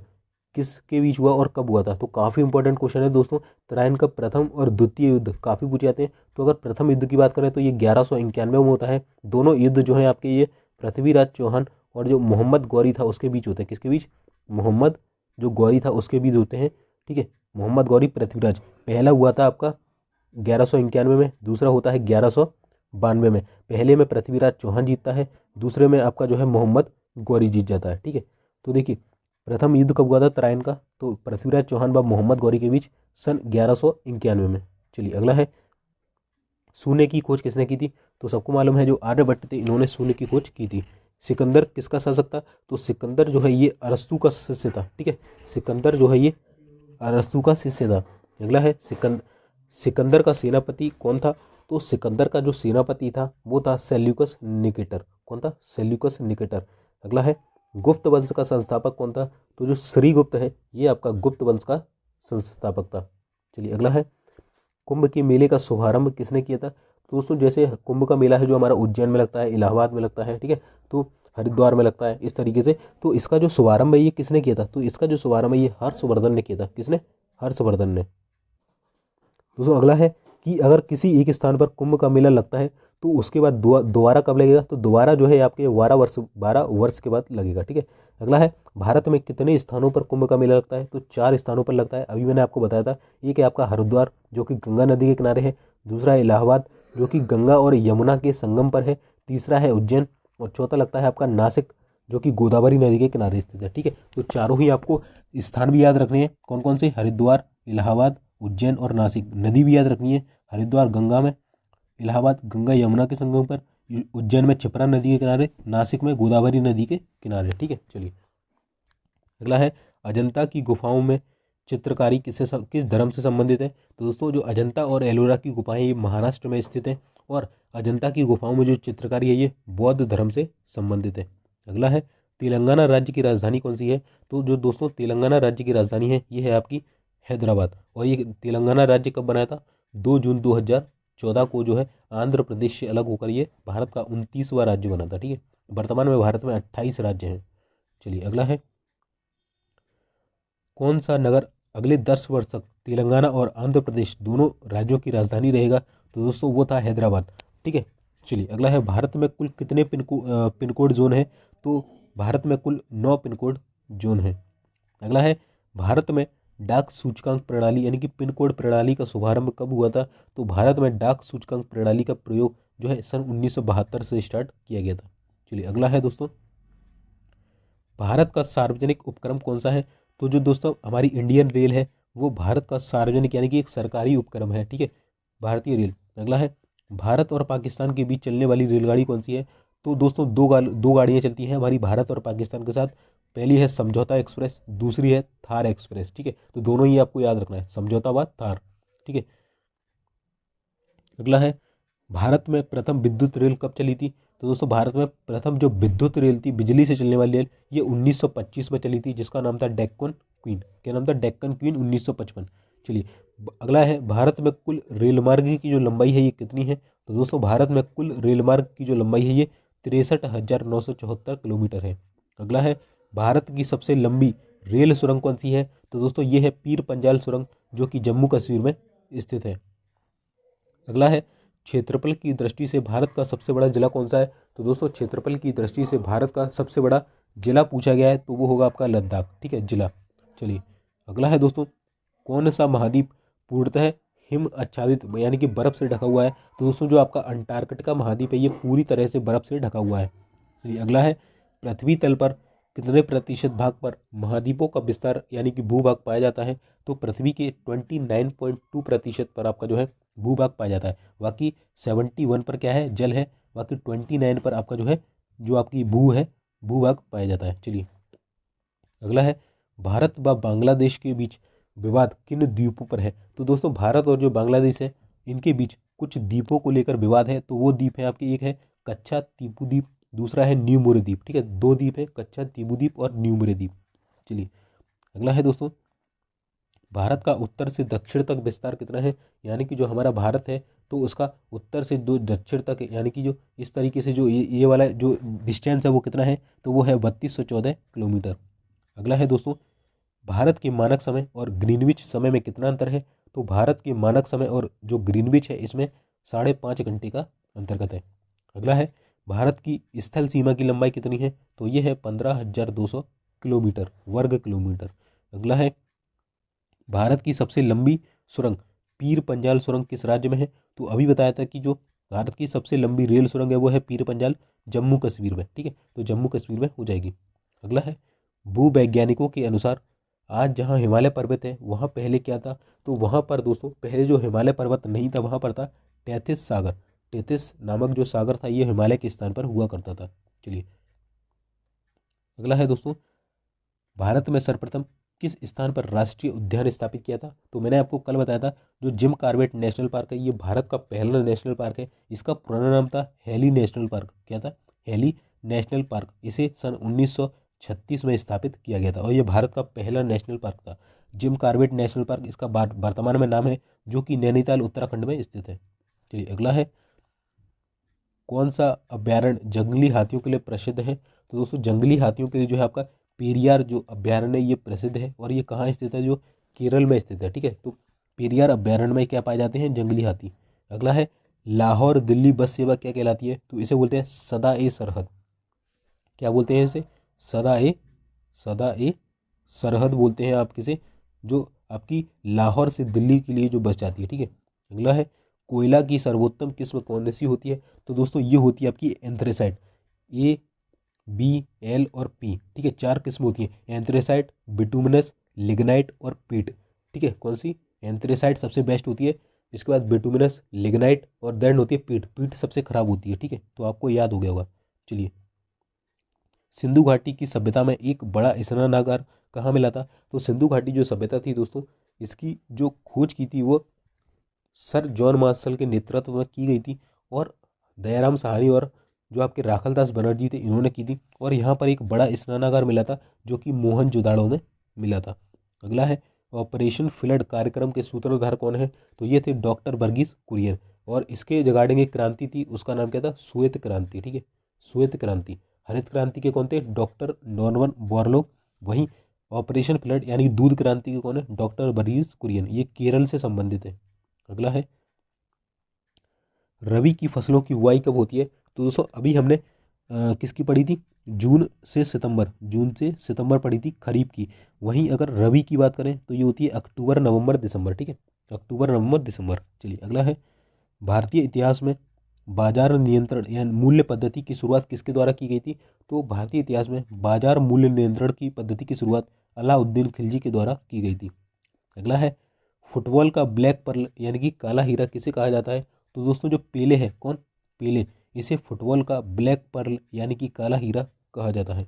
किसके बीच हुआ और कब हुआ था? तो काफ़ी इंपॉर्टेंट क्वेश्चन है दोस्तों। तराइन का प्रथम और द्वितीय युद्ध काफ़ी पूछे जाते हैं। तो अगर प्रथम युद्ध की बात करें तो ये 1191 में होता है। दोनों युद्ध जो है आपके ये पृथ्वीराज चौहान और जो मोहम्मद गौरी था उसके बीच होते हैं। किसके बीच? मोहम्मद जो गौरी था उसके बीच होते हैं। ठीक है, मोहम्मद गौरी पृथ्वीराज। पहला हुआ था आपका 1191 में, दूसरा होता है 1192 में। पहले में पृथ्वीराज चौहान जीतता है, दूसरे में आपका जो है मोहम्मद गौरी जीत जाता है। ठीक है, तो देखिए प्रथम युद्ध कब हुआ था तराइन का? तो पृथ्वीराज चौहान व मोहम्मद गौरी के बीच सन 1191 में। चलिए अगला है, शून्य की खोज किसने की थी? तो सबको मालूम है जो आर्यभट्ट थे इन्होंने शून्य की खोज की थी। सिकंदर किसका शासक था? तो सिकंदर जो है ये अरस्तु का शिष्य था। ठीक है, सिकंदर जो है ये अरस्तु का शिष्य था। अगला है, सिकंदर का सेनापति कौन था? तो सिकंदर का जो सेनापति था वो था सेल्यूकस निकेटर। कौन था? Seleucus Nicator. अगला है, गुप्त वंश का संस्थापक कौन था? तो जो श्रीगुप्त है ये आपका गुप्त वंश का संस्थापक था। चलिए अगला है, कुंभ के मेले का शुभारंभ किसने किया था? तो दोस्तों जैसे कुंभ का मेला है जो हमारा उज्जैन में लगता है, इलाहाबाद में लगता है, ठीक है, तो हरिद्वार में लगता है, इस तरीके से। तो इसका जो शुभारंभ है ये किसने किया था? तो इसका जो शुभारंभ है ये हर्षवर्धन ने किया था। किसने? हर्षवर्धन ने। दोस्तों अगला है कि अगर किसी एक स्थान पर कुंभ का मेला लगता है तो उसके बाद दोबारा कब लगेगा? तो दोबारा जो है आपके 12 वर्ष के बाद लगेगा। ठीक है, अगला है, भारत में कितने स्थानों पर कुंभ का मेला लगता है? तो 4 स्थानों पर लगता है। अभी मैंने आपको बताया था, एक है आपका हरिद्वार जो कि गंगा नदी के किनारे है, दूसरा है इलाहाबाद जो कि गंगा और यमुना के संगम पर है, तीसरा है उज्जैन और चौथा लगता है आपका नासिक जो कि गोदावरी नदी के किनारे स्थित है। ठीक है, तो चारों ही आपको स्थान भी याद रखने हैं। कौन कौन से? हरिद्वार, इलाहाबाद, उज्जैन और नासिक। नदी भी याद रखनी है, हरिद्वार गंगा में, इलाहाबाद गंगा यमुना के संगम पर, उज्जैन में क्षिप्रा नदी के किनारे, नासिक में गोदावरी नदी के किनारे। ठीक है, चलिए अगला है, अजंता की गुफाओं में चित्रकारी किस धर्म से संबंधित है? तो दोस्तों जो अजंता और एलोरा की गुफाएं ये महाराष्ट्र में स्थित हैं और अजंता की गुफाओं में जो चित्रकारी है ये बौद्ध धर्म से संबंधित है। अगला है, तेलंगाना राज्य की राजधानी कौन सी है? तो जो दोस्तों तेलंगाना राज्य की राजधानी है ये है आपकी हैदराबाद। और ये तेलंगाना राज्य कब बनाया था? 2 जून 2014 को जो है आंध्र प्रदेश से अलग होकर ये भारत का 29वां राज्य बना था। ठीक है, वर्तमान में भारत में 28 राज्य हैं। चलिए अगला है, कौन सा नगर अगले 10 वर्ष तक तेलंगाना और आंध्र प्रदेश दोनों राज्यों की राजधानी रहेगा? तो दोस्तों वो था हैदराबाद। ठीक है, चलिए अगला है, भारत में कुल कितने पिन कोड जोन है? तो भारत में कुल 9 पिन कोड जोन है। अगला है, भारत में डाक सूचकांक प्रणाली यानी कि पिन कोड प्रणाली का शुभारंभ कब हुआ था? तो भारत में डाक सूचकांक प्रणाली का प्रयोग जो है सन 1972 से स्टार्ट किया गया था। चलिए अगला है दोस्तों, भारत का सार्वजनिक उपक्रम कौन सा है? तो जो दोस्तों हमारी इंडियन रेल है वो भारत का सार्वजनिक यानी कि एक सरकारी उपक्रम है। ठीक है, भारतीय रेल। अगला है, भारत और पाकिस्तान के बीच चलने वाली रेलगाड़ी कौन सी है? तो दोस्तों दो गाड़ियाँ चलती हैं हमारी भारत और पाकिस्तान के साथ। पहली है समझौता एक्सप्रेस, दूसरी है थार एक्सप्रेस। ठीक है, तो दोनों ही आपको याद रखना है, समझौता व थार। ठीक है, अगला है, भारत में प्रथम विद्युत रेल कब चली थी? तो दोस्तों भारत में प्रथम जो विद्युत रेल थी, बिजली से चलने वाली रेल, ये 1925 में चली थी, जिसका नाम था डेक्कन क्वीन। क्या नाम था? डेक्कन क्वीन 1955। चलिए अगला है, भारत में कुल रेल मार्ग की जो लंबाई है ये कितनी है? तो दोस्तों भारत में कुल रेल मार्ग की जो लंबाई है ये 63,974 किलोमीटर है। अगला है, भारत की सबसे लंबी रेल सुरंग कौन सी है? तो दोस्तों ये है पीर पंजाल सुरंग जो कि जम्मू कश्मीर में स्थित है। अगला है, क्षेत्रफल की दृष्टि से भारत का सबसे बड़ा जिला कौन सा है? तो दोस्तों क्षेत्रफल की दृष्टि से भारत का सबसे बड़ा जिला पूछा गया है तो वो होगा आपका लद्दाख। ठीक है, जिला। चलिए अगला है दोस्तों, कौन सा महाद्वीप पूर्णतः हिम आच्छादित यानी कि बर्फ से ढका हुआ है? तो दोस्तों जो आपका अंटार्कटिका महाद्वीप है ये पूरी तरह से बर्फ से ढका हुआ है। चलिए अगला है, पृथ्वी तल पर कितने प्रतिशत भाग पर महाद्वीपों का विस्तार यानी कि भूभाग पाया जाता है? तो पृथ्वी के 29.2% पर आपका जो है भूभाग पाया जाता है। बाकी 71 पर क्या है, जल है। बाकी 29 पर आपका जो है, जो आपकी भूभाग पाया जाता है। चलिए अगला है, भारत व बांग्लादेश के बीच विवाद किन द्वीपों पर है। तो दोस्तों भारत और जो बांग्लादेश है इनके बीच कुछ द्वीपों को लेकर विवाद है। तो वो द्वीप है आपके, एक है कच्चा तीपू द्वीप, दूसरा है न्यू मोरे द्वीप। ठीक है, दो द्वीप है, कच्चा तीपू द्वीप और न्यू मोरे द्वीप। चलिए अगला है दोस्तों, भारत का उत्तर से दक्षिण तक विस्तार कितना है। यानी कि जो हमारा भारत है तो उसका उत्तर से जो दक्षिण तक यानी कि जो इस तरीके से जो ये वाला जो डिस्टेंस है वो कितना है, तो वो है 3214 किलोमीटर। अगला है दोस्तों, भारत के मानक समय और ग्रीनविच समय में कितना अंतर है। तो भारत के मानक समय और जो ग्रीनविच है इसमें 5.5 घंटे का अंतर्गत है। अगला है, भारत की स्थल सीमा की लंबाई कितनी है। तो ये है 15,200 किलोमीटर, वर्ग किलोमीटर। अगला है, भारत की सबसे लंबी सुरंग पीर पंजाल सुरंग किस राज्य में है। तो अभी बताया था कि जो भारत की सबसे लंबी रेल सुरंग है वो है पीर पंजाल, जम्मू कश्मीर में। ठीक है, तो जम्मू कश्मीर में हो जाएगी। अगला है, भूवैज्ञानिकों के अनुसार आज जहाँ हिमालय पर्वत है वहाँ पहले क्या था। तो वहाँ पर दोस्तों पहले जो हिमालय पर्वत नहीं था, वहाँ पर था टेथिस सागर। टेथिस नामक जो सागर था ये हिमालय के स्थान पर हुआ करता था। चलिए अगला है दोस्तों, भारत में सर्वप्रथम किस स्थान पर राष्ट्रीय उद्यान स्थापित किया था। तो मैंने आपको कल बताया था जो जिम कॉर्बेट नेशनल पार्क है ये भारत का पहला नेशनल पार्क है। इसका पुराना नाम था हेली नेशनल पार्क। क्या था, हेली नेशनल पार्क। इसे सन 1936 में स्थापित किया गया था और यह भारत का पहला नेशनल पार्क था। जिम कॉर्बेट नेशनल पार्क इसका वर्तमान में नाम है, जो कि नैनीताल उत्तराखंड में स्थित है। चलिए अगला है, कौन सा अभ्यारण्य जंगली हाथियों के लिए प्रसिद्ध है। तो दोस्तों जंगली हाथियों के लिए जो है आपका पेरियार जो अभ्यारण्य ये प्रसिद्ध है और ये कहाँ स्थित है, जो केरल में स्थित है। ठीक है, तो पेरियार अभ्यारण्य में क्या पाए जाते हैं, जंगली हाथी। अगला है, लाहौर दिल्ली बस सेवा क्या कहलाती है। तो इसे बोलते हैं सदा ए सरहद। क्या बोलते हैं इसे, सदा ए सरहद बोलते हैं आप किसे, जो आपकी लाहौर से दिल्ली के लिए जो बस जाती है। ठीक है, अगला है, कोयला की सर्वोत्तम किस्म कौन सी होती है। तो दोस्तों ये होती है आपकी एंथ्रेसाइट। ए, बी, एल और पी। ठीक है, 4 किस्म होती है, एंथ्रेसाइट, बिटुमिनस, लिग्नाइट और पीट। ठीक है, कौन सी, एंथ्रेसाइट सबसे बेस्ट होती है, इसके बाद बिटुमिनस, लिग्नाइट और देन होती है पीट। पीट सबसे खराब होती है। ठीक है, तो आपको याद हो गया होगा। चलिए, सिंधु घाटी की सभ्यता में एक बड़ा स्नानागार कहाँ मिला था। तो सिंधु घाटी जो सभ्यता थी दोस्तों, इसकी जो खोज की थी वो सर जॉन मार्शल के नेतृत्व में की गई थी और दयाराम साहनी और जो आपके राखलदास बनर्जी थे इन्होंने की थी। और यहाँ पर एक बड़ा स्नानागार मिला था जो कि मोहनजोदाड़ो में मिला था। अगला है, ऑपरेशन फ्लड कार्यक्रम के सूत्रधार कौन है। तो ये थे डॉक्टर वर्गीस कुरियन और इसके रिगार्डिंग एक क्रांति थी, उसका नाम क्या था, श्वेत क्रांति। ठीक है, श्वेत क्रांति। हरित क्रांति के कौन थे, डॉक्टर नॉर्मन बोरलॉग। वहीं ऑपरेशन फ्लड यानी दूध क्रांति के कौन है, डॉक्टर वर्गीस कुरियन। ये केरल से संबंधित है। अगला है, रबी की फसलों की बुआई कब होती है। तो दोस्तों अभी हमने किसकी पढ़ी थी, जून से सितंबर पढ़ी थी खरीफ की। वहीं अगर रबी की बात करें तो ये होती है अक्टूबर नवंबर दिसंबर। ठीक है, अक्टूबर नवंबर दिसंबर। चलिए अगला है, भारतीय इतिहास में बाजार नियंत्रण या मूल्य पद्धति की शुरुआत किसके द्वारा की गई थी। तो भारतीय इतिहास में बाजार मूल्य नियंत्रण की पद्धति की शुरुआत अलाउद्दीन खिलजी के द्वारा की गई थी। अगला है, फुटबॉल का ब्लैक पर्ल यानी कि काला हीरा किसे कहा जाता है। तो दोस्तों जो पेले है, कौन, पेले, इसे फुटबॉल का ब्लैक पर्ल यानी कि काला हीरा कहा जाता है।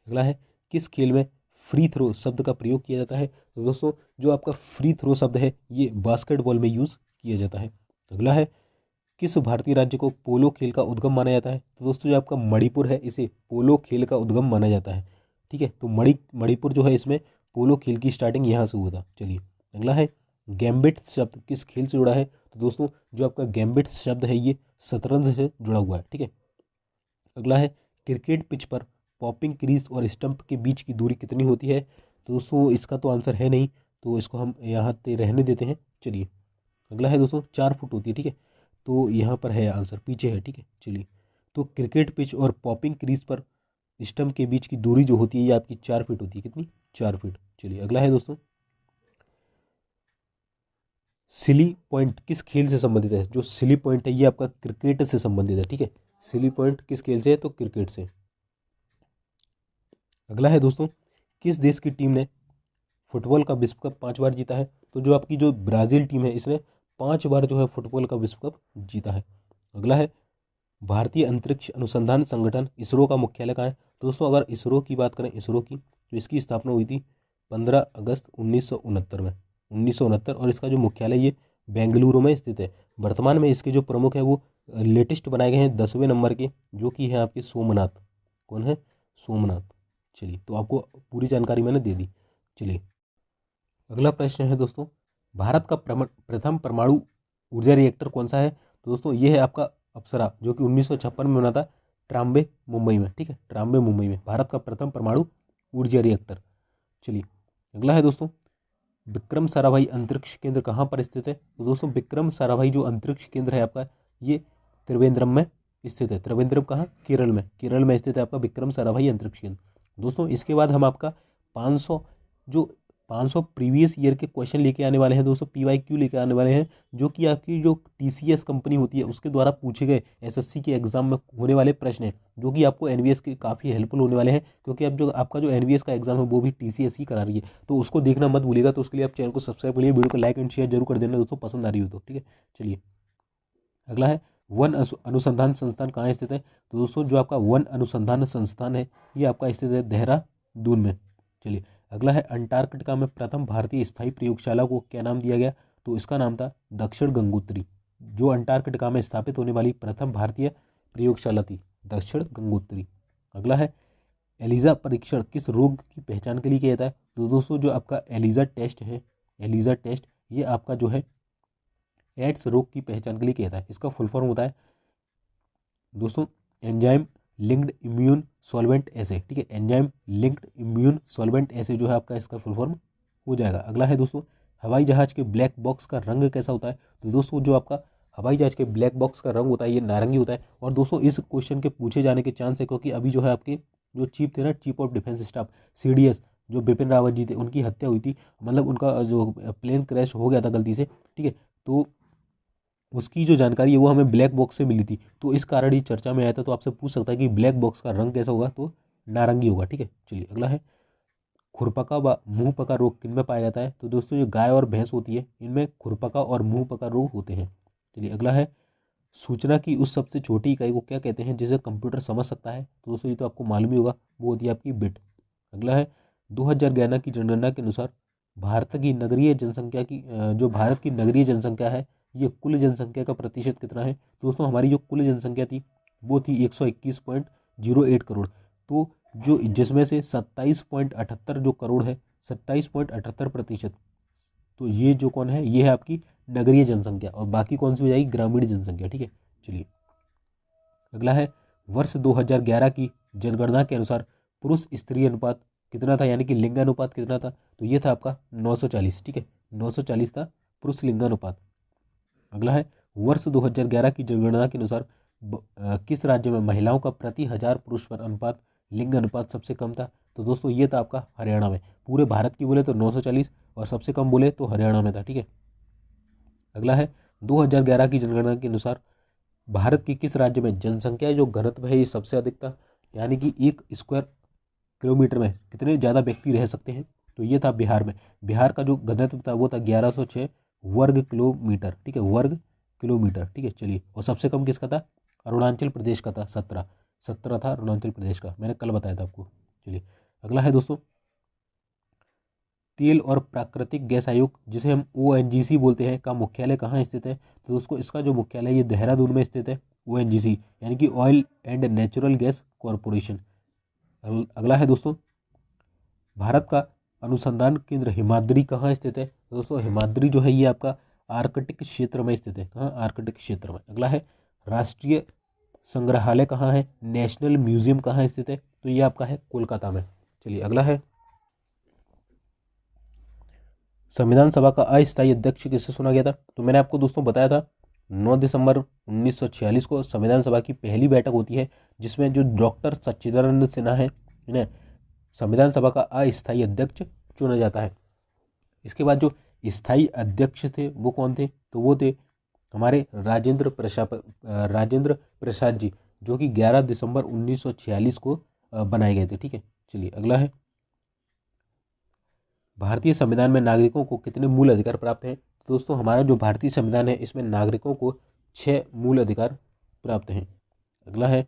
अगला है, किस खेल में फ्री थ्रो शब्द का प्रयोग किया जाता है। तो दोस्तों जो आपका फ्री थ्रो शब्द है ये बास्केटबॉल में यूज़ किया जाता है। अगला है, किस भारतीय राज्य को पोलो खेल का उद्गम माना जाता है। तो दोस्तों जो आपका मणिपुर है इसे पोलो खेल का उद्गम माना जाता है। ठीक है, तो मणिपुर जो है इसमें पोलो खेल की स्टार्टिंग यहाँ से हुआ था। चलिए अगला है, गैम्बिट शब्द किस खेल से जुड़ा है। तो दोस्तों जो आपका गैम्बिट शब्द है ये शतरंज से जुड़ा हुआ है। ठीक है, अगला है, क्रिकेट पिच पर पॉपिंग क्रीज और स्टंप के बीच की दूरी कितनी होती है। तो दोस्तों इसका तो आंसर है नहीं, तो इसको हम यहाँ पे रहने देते हैं। चलिए अगला है दोस्तों, 4 फुट होती है। ठीक है, तो यहाँ पर है आंसर, पीछे है। ठीक है, चलिए, तो क्रिकेट पिच और पॉपिंग क्रीज पर स्टंप के बीच की दूरी जो होती है ये आपकी 4 फीट होती है। कितनी, 4 फीट। चलिए अगला है दोस्तों, सिली पॉइंट किस खेल से संबंधित है। जो सिली पॉइंट है ये आपका क्रिकेट से संबंधित है। ठीक है, सिली पॉइंट किस खेल से है, तो क्रिकेट से। अगला है दोस्तों, किस देश की टीम ने फुटबॉल का विश्व कप 5 बार जीता है। तो जो आपकी जो ब्राज़ील टीम है इसने 5 बार जो है फुटबॉल का विश्व कप जीता है। अगला है भारतीय अंतरिक्ष अनुसंधान संगठन इसरो का मुख्यालय कहाँ है। तो दोस्तों अगर इसरो की बात करें, इसरो की, तो इसकी स्थापना हुई थी 15 अगस्त 1969 में, 1969, और इसका जो मुख्यालय ये बेंगलुरु में स्थित है। वर्तमान में इसके जो प्रमुख है वो लेटेस्ट बनाए गए हैं 10वें नंबर के, जो कि है आपके सोमनाथ। कौन है? सोमनाथ। चलिए, तो आपको पूरी जानकारी मैंने दे दी। चलिए, अगला प्रश्न है दोस्तों, भारत का प्रथम परमाणु ऊर्जा रिएक्टर कौन सा है। तो दोस्तों ये है आपका अप्सरा, जो कि 1956 में बना था ट्राम्बे मुंबई में। ठीक है, ट्राम्बे मुंबई में भारत का प्रथम परमाणु ऊर्जा रिएक्टर। चलिए, अगला है दोस्तों, विक्रम साराभाई अंतरिक्ष केंद्र कहाँ पर स्थित है। तो दोस्तों विक्रम साराभाई जो अंतरिक्ष केंद्र है आपका, ये त्रिवेंद्रम में स्थित है। त्रिवेंद्रम कहाँ? केरल में। केरल में स्थित है आपका विक्रम साराभाई अंतरिक्ष केंद्र। दोस्तों इसके बाद हम आपका 500 प्रीवियस ईयर के क्वेश्चन लेके आने वाले हैं दोस्तों, PYQ लेके आने वाले हैं, जो कि आपकी जो TCS कंपनी होती है उसके द्वारा पूछे गए SSC के एग्जाम में होने वाले प्रश्न हैं, जो कि आपको NVS के काफ़ी हेल्पफुल होने वाले हैं, क्योंकि अब जो आपका जो NVS का एग्जाम है वो भी TCS ही करा रही है, तो उसको देखना मत भूलिएगा। तो उसके लिए आप चैनल को सब्सक्राइब करिए, वीडियो को लाइक एंड शेयर जरूर कर देना दोस्तों, पसंद आ रही हो तो। ठीक है, चलिए, अगला है वन अनुसंधान संस्थान कहाँ स्थित है। तो दोस्तों जो आपका वन अनुसंधान संस्थान है ये आपका स्थित है देहरादून में। चलिए, अगला है अंटार्कटिका में प्रथम भारतीय स्थायी प्रयोगशाला को क्या नाम दिया गया। तो इसका नाम था दक्षिण गंगोत्री। जो अंटार्कटिका में स्थापित होने वाली प्रथम भारतीय प्रयोगशाला थी, दक्षिण गंगोत्री। अगला है एलिजा परीक्षण किस रोग की पहचान के लिए किया जाता है। तो दोस्तों जो आपका एलिजा टेस्ट है, एलिजा टेस्ट, ये आपका जो है एड्स रोग की पहचान के लिए किया जाता है। इसका फुल फॉर्म होता है दोस्तों एंजाइम लिंक्ड इम्यून सॉल्वेंट एसे। ठीक है, एंजाइम लिंक्ड इम्यून सॉल्वेंट एसे जो है आपका इसका फुल फॉर्म हो जाएगा। अगला है दोस्तों, हवाई जहाज के ब्लैक बॉक्स का रंग कैसा होता है। तो दोस्तों जो आपका हवाई जहाज के ब्लैक बॉक्स का रंग होता है ये नारंगी होता है। और दोस्तों इस क्वेश्चन के पूछे जाने के चांस है, क्योंकि अभी जो है आपके जो चीफ थे ना, chief of defence staff CDS, जो बिपिन रावत जी थे, उनकी हत्या हुई थी, मतलब उनका जो प्लेन क्रैश हो गया था गलती से। ठीक है, तो उसकी जो जानकारी है वो हमें ब्लैक बॉक्स से मिली थी, तो इस कारण ही चर्चा में आया था। तो आपसे पूछ सकता है कि ब्लैक बॉक्स का रंग कैसा होगा, तो नारंगी होगा। ठीक है, चलिए, अगला है खुरपका व मुंह पका रोग किन में पाया जाता है। तो दोस्तों जो गाय और भैंस होती है इनमें खुरपका और मुंह पका रोग होते हैं। चलिए, अगला है सूचना की उस सबसे छोटी इकाई को क्या कहते हैं जिसे कंप्यूटर समझ सकता है। तो दोस्तों ये तो आपको मालूम ही होगा, वो होती है आपकी बिट। अगला है 2011 की जनगणना के अनुसार भारत की नगरीय जनसंख्या की जो भारत की नगरीय जनसंख्या है ये कुल जनसंख्या का प्रतिशत कितना है। दोस्तों हमारी जो कुल जनसंख्या थी वो थी 121.08 करोड़। तो जो जिसमें से 27.78 जो करोड़ है, 27.78%, तो ये जो कौन है, ये है आपकी नगरीय जनसंख्या, और बाकी कौन सी हो जाएगी, ग्रामीण जनसंख्या। ठीक है, चलिए, अगला है वर्ष 2011 की जनगणना के अनुसार पुरुष स्त्री अनुपात कितना था, यानी कि लिंगानुपात कितना था। तो ये था आपका 940। ठीक है, 940 था पुरुष लिंगानुपात। अगला है वर्ष 2011 की जनगणना के अनुसार किस राज्य में महिलाओं का प्रति 1000 पुरुष पर अनुपात लिंग अनुपात सबसे कम था। तो दोस्तों ये था आपका हरियाणा में। पूरे भारत की बोले तो 940 और सबसे कम बोले तो हरियाणा में था। ठीक है, अगला है 2011 की जनगणना के अनुसार भारत के किस राज्य में जनसंख्या जो घनत्व है ये सबसे अधिक था, यानी कि 1 स्क्वायर किलोमीटर में कितने ज़्यादा व्यक्ति रह सकते हैं। तो ये था बिहार में। बिहार का जो घनत्व था वो था 1106 वर्ग किलोमीटर। ठीक है, वर्ग किलोमीटर। ठीक है, चलिए, और सबसे कम किसका था, अरुणाचल प्रदेश का था, 17 था अरुणाचल प्रदेश का, मैंने कल बताया था आपको। चलिए, अगला है दोस्तों तेल और प्राकृतिक गैस आयोग, जिसे हम ONGC बोलते हैं, का मुख्यालय कहाँ स्थित है। तो दोस्तों इसका जो मुख्यालय ये देहरादून में स्थित है। ONGC यानी कि oil and natural gas corporation. अगला है दोस्तों भारत का अनुसंधान केंद्र हिमाद्री कहाँ स्थित है। तो दोस्तों हिमाद्री जो है ये आपका आर्कटिक क्षेत्र में स्थित है। कहाँ? आर्कटिक क्षेत्र में। अगला है राष्ट्रीय संग्रहालय कहाँ है, नेशनल म्यूजियम कहाँ स्थित है। तो ये आपका है कोलकाता में। चलिए, अगला है संविधान सभा का अस्थायी अध्यक्ष किसे चुना गया था। तो मैंने आपको दोस्तों बताया था 9 दिसंबर 1946 को संविधान सभा की पहली बैठक होती है, जिसमें जो डॉक्टर सच्चिदानंद सिन्हा है इन्हें संविधान सभा का अस्थायी अध्यक्ष चुना जाता है। इसके बाद जो स्थायी अध्यक्ष थे वो कौन थे, तो वो थे हमारे राजेंद्र प्रसाद जी, जो कि 11 दिसंबर 1946 को बनाए गए थे। ठीक है, चलिए, अगला है भारतीय संविधान में नागरिकों को कितने मूल अधिकार प्राप्त हैं? तो दोस्तों हमारा जो भारतीय संविधान है इसमें नागरिकों को 6 मूल अधिकार प्राप्त हैं। अगला है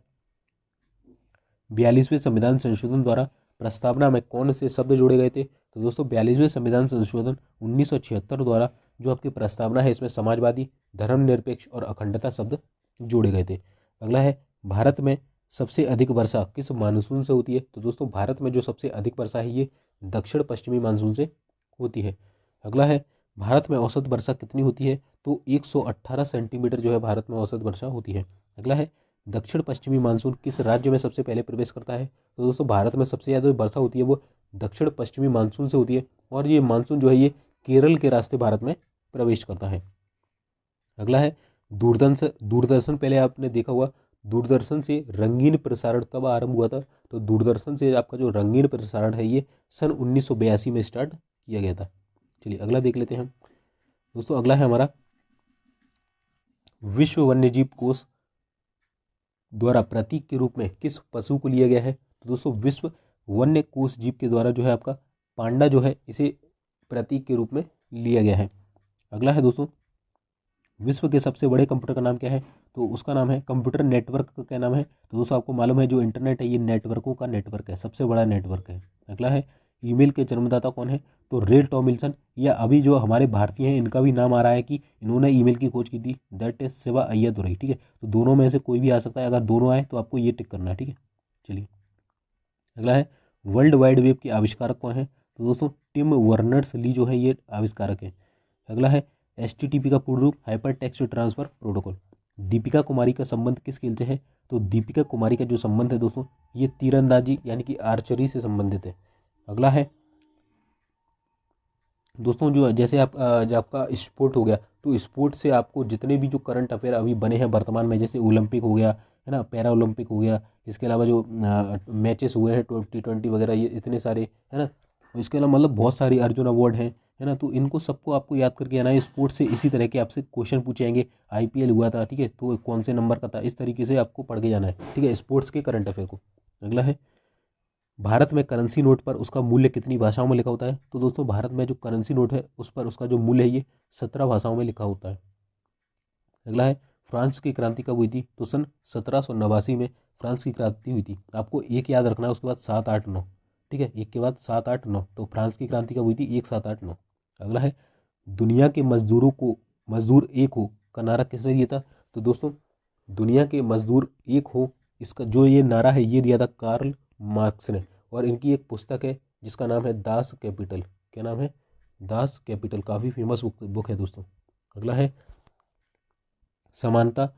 42वें संविधान संशोधन द्वारा प्रस्तावना में कौन से शब्द जोड़े गए थे? तो दोस्तों 42वें संविधान संशोधन 1976 द्वारा जो आपकी प्रस्तावना है इसमें समाजवादी, धर्मनिरपेक्ष और अखंडता शब्द जोड़े गए थे। अगला है भारत में सबसे अधिक वर्षा किस मानसून से होती है? तो दोस्तों भारत में जो सबसे अधिक वर्षा है ये दक्षिण पश्चिमी मानसून से होती है। अगला है भारत में औसत वर्षा कितनी होती है? तो 118 सेंटीमीटर जो है भारत में औसत वर्षा होती है। अगला है दक्षिण पश्चिमी मानसून किस राज्य में सबसे पहले प्रवेश करता है? तो दोस्तों भारत में सबसे ज़्यादा वर्षा होती है वो दक्षिण पश्चिमी मानसून से होती है और ये मानसून जो है ये केरल के रास्ते भारत में प्रवेश करता है। अगला है दूरदर्शन पहले आपने देखा हुआ, दूरदर्शन से रंगीन प्रसारण कब आरंभ हुआ था? तो दूरदर्शन से आपका जो रंगीन प्रसारण है ये सन 1982 में स्टार्ट किया गया था। चलिए अगला देख लेते हैं हम दोस्तों। अगला है हमारा विश्व वन्यजीव कोष द्वारा प्रतीक के रूप में किस पशु को लिया गया है? तो दोस्तों विश्व वन्य कोष जीव के द्वारा जो है आपका पांडा जो है इसे प्रतीक के रूप में लिया गया है। अगला है दोस्तों विश्व के सबसे बड़े कंप्यूटर का नाम क्या है? तो उसका नाम है कंप्यूटर नेटवर्क का क्या नाम है? तो दोस्तों आपको मालूम है जो इंटरनेट है ये नेटवर्कों का नेटवर्क है, सबसे बड़ा नेटवर्क है। अगला है ईमेल के जन्मदाता कौन है? तो रे टॉमिल्सन, या अभी जो हमारे भारतीय हैं इनका भी नाम आ रहा है कि इन्होंने ईमेल की खोज की थी, दैट इज शिवा अय्यादुरई। ठीक है, तो दोनों में से कोई भी आ सकता है, अगर दोनों आए तो आपको ये टिक करना है। ठीक है, चलिए अगला है वर्ल्ड वाइड वेब के आविष्कारक कौन है? तो दोस्तों टिम वर्नर्स ली जो है ये आविष्कारक है। अगला है HTTP का पूर्ण रूप hyper text transfer protocol. Deepika Kumari का संबंध किस खेल से है? तो दीपिका कुमारी का जो संबंध है दोस्तों ये तीरंदाजी यानी कि आर्चरी से संबंधित है। अगला है दोस्तों जो जैसे जो आपका स्पोर्ट हो गया, तो स्पोर्ट से आपको जितने भी जो करंट अफेयर अभी बने हैं वर्तमान में, जैसे ओलंपिक हो गया है ना, पैरा ओलंपिक हो गया, इसके अलावा जो मैचेस हुए हैं T20 वगैरह ये इतने सारे है ना, इसके अलावा मतलब बहुत सारी अर्जुन अवार्ड हैं है ना, तो इनको सबको आपको याद करके आना है। स्पोर्ट्स से इसी तरह के आपसे क्वेश्चन पूछे जाएंगे। IPL हुआ था, ठीक है, तो कौन से नंबर का था, इस तरीके से आपको पढ़ के जाना है। ठीक है, स्पोर्ट्स के करंट अफेयर को। अगला है भारत में करेंसी नोट पर उसका मूल्य कितनी भाषाओं में लिखा होता है? तो दोस्तों भारत में जो करेंसी नोट है उस पर उसका जो मूल्य है ये 17 भाषाओं में लिखा होता है। अगला है फ्रांस की क्रांति कब हुई थी? तो सन 1789 में फ्रांस की क्रांति हुई थी। आपको एक याद रखना है, उसके बाद 7, 8, 9। ठीक है, एक के बाद 7, 8, 9, तो फ्रांस की क्रांति कब हुई थी? 1, 7, 8, 9। अगला है दुनिया के मजदूरों को मजदूर एक हो का नारा किसने दिया था? तो दोस्तों दुनिया के मजदूर एक हो, इसका जो ये नारा है ये दिया था कार्ल मार्क्स ने, और इनकी एक पुस्तक है जिसका नाम है दास कैपिटल। क्या नाम है? दास कैपिटल, काफ़ी फेमस बुक है दोस्तों। अगला है समानता,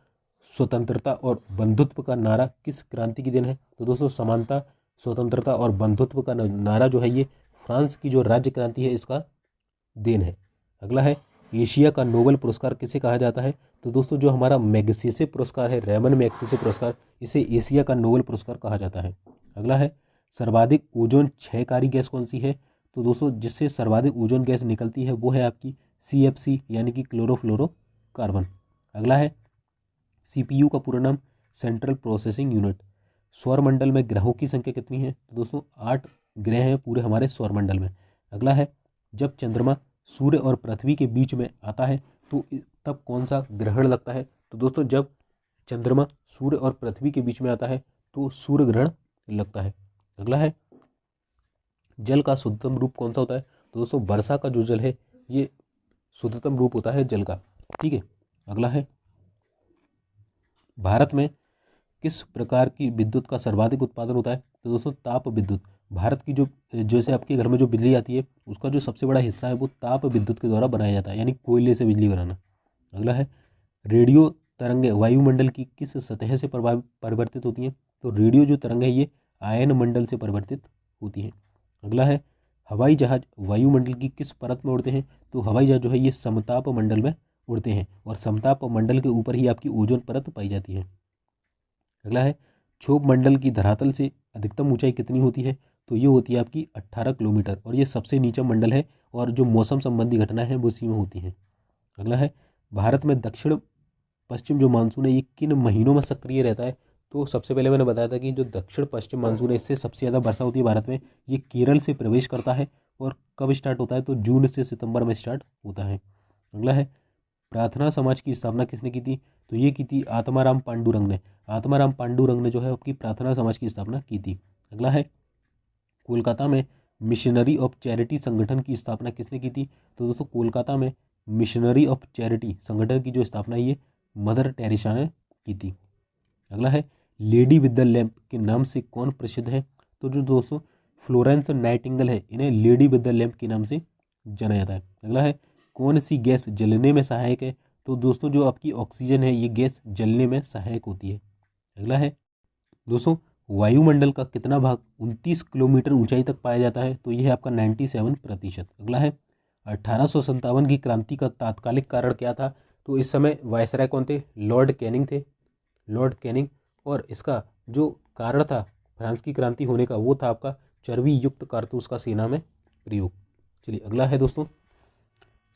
स्वतंत्रता और बंधुत्व का नारा किस क्रांति की देन है? तो दोस्तों समानता, स्वतंत्रता और बंधुत्व का नारा जो है ये फ्रांस की जो राज्य क्रांति है इसका देन है। अगला है एशिया का नोबेल पुरस्कार किसे कहा जाता है? तो दोस्तों जो हमारा मैग्सेसे पुरस्कार है, रेमन मैग्सेसे पुरस्कार, इसे एशिया का नोबेल पुरस्कार कहा जाता है। अगला है सर्वाधिक ओजोन क्षयकारी गैस कौन सी है? तो दोस्तों जिससे सर्वाधिक ओजोन गैस निकलती है वो है आपकी CFC यानी कि क्लोरोफ्लोरोकार्बन। अगला है CPU का पूरा नाम सेंट्रल प्रोसेसिंग यूनिट। सौरमंडल में ग्रहों की संख्या कितनी है? तो दोस्तों 8 ग्रह हैं पूरे हमारे सौरमंडल में। अगला है जब चंद्रमा सूर्य और पृथ्वी के बीच में आता है तो तब कौन सा ग्रहण लगता है? तो दोस्तों जब चंद्रमा सूर्य और पृथ्वी के बीच में आता है तो सूर्य ग्रहण लगता है। अगला है जल का शुद्धतम रूप कौन सा होता है? तो दोस्तों वर्षा का जो जल है ये शुद्धतम रूप होता है जल का। ठीक है, अगला है भारत में किस प्रकार की विद्युत का सर्वाधिक उत्पादन होता है? तो दोस्तों ताप विद्युत। भारत की जो जैसे आपके घर में जो बिजली आती है उसका जो सबसे बड़ा हिस्सा है वो ताप विद्युत के द्वारा बनाया जाता है, यानी कोयले से बिजली बनाना। अगला है रेडियो तरंगें वायुमंडल की किस सतह से परिवर्तित होती हैं? तो रेडियो जो तरंग है ये आयन मंडल से परिवर्तित होती हैं। अगला है हवाई जहाज वायुमंडल की किस परत में उड़ते हैं? तो हवाई जहाज जो है ये समताप मंडल में उड़ते हैं और समताप मंडल के ऊपर ही आपकी ओजोन परत पाई जाती है। अगला है क्षोभ मंडल की धरातल से अधिकतम ऊंचाई कितनी होती है? तो ये होती है आपकी 18 किलोमीटर, और ये सबसे नीचा मंडल है और जो मौसम संबंधी घटनाएं हैं वो इसी में होती हैं। अगला है भारत में दक्षिण पश्चिम जो मानसून है ये किन महीनों में सक्रिय रहता है? तो सबसे पहले मैंने बताया था कि जो दक्षिण पश्चिम मानसून है इससे सबसे ज़्यादा वर्षा होती है भारत में, ये केरल से प्रवेश करता है और कब स्टार्ट होता है, तो जून से सितंबर में स्टार्ट होता है। अगला है प्रार्थना समाज की स्थापना किसने की थी, तो ये की थी आत्माराम पांडुरंग ने। आत्माराम पांडुरंग ने जो है आपकी प्रार्थना समाज की स्थापना की थी। अगला है कोलकाता में मिशनरी ऑफ चैरिटी संगठन की स्थापना किसने की थी, तो दोस्तों कोलकाता में मिशनरी ऑफ चैरिटी संगठन की जो स्थापना ये मदर टेरेसा ने की थी। अगला है लेडी विद द लैम्प के नाम से कौन प्रसिद्ध है, तो जो दोस्तों फ्लोरेंस नाइटिंगेल है, इन्हें लेडी विद द लैम्प के नाम से जाना जाता है। अगला है कौन सी गैस जलने में सहायक है, तो दोस्तों जो आपकी ऑक्सीजन है ये गैस जलने में सहायक होती है। अगला है दोस्तों वायुमंडल का कितना भाग 29 किलोमीटर ऊंचाई तक पाया जाता है, तो यह है आपका 97%। अगला है 1857 की क्रांति का तात्कालिक कारण क्या था, तो इस समय वायसराय कौन थे, लॉर्ड कैनिंग थे, लॉर्ड कैनिंग। और इसका जो कारण था फ्रांस की क्रांति होने का वो था आपका चर्बी युक्त कारतूस का सेना में प्रयोग। चलिए अगला है दोस्तों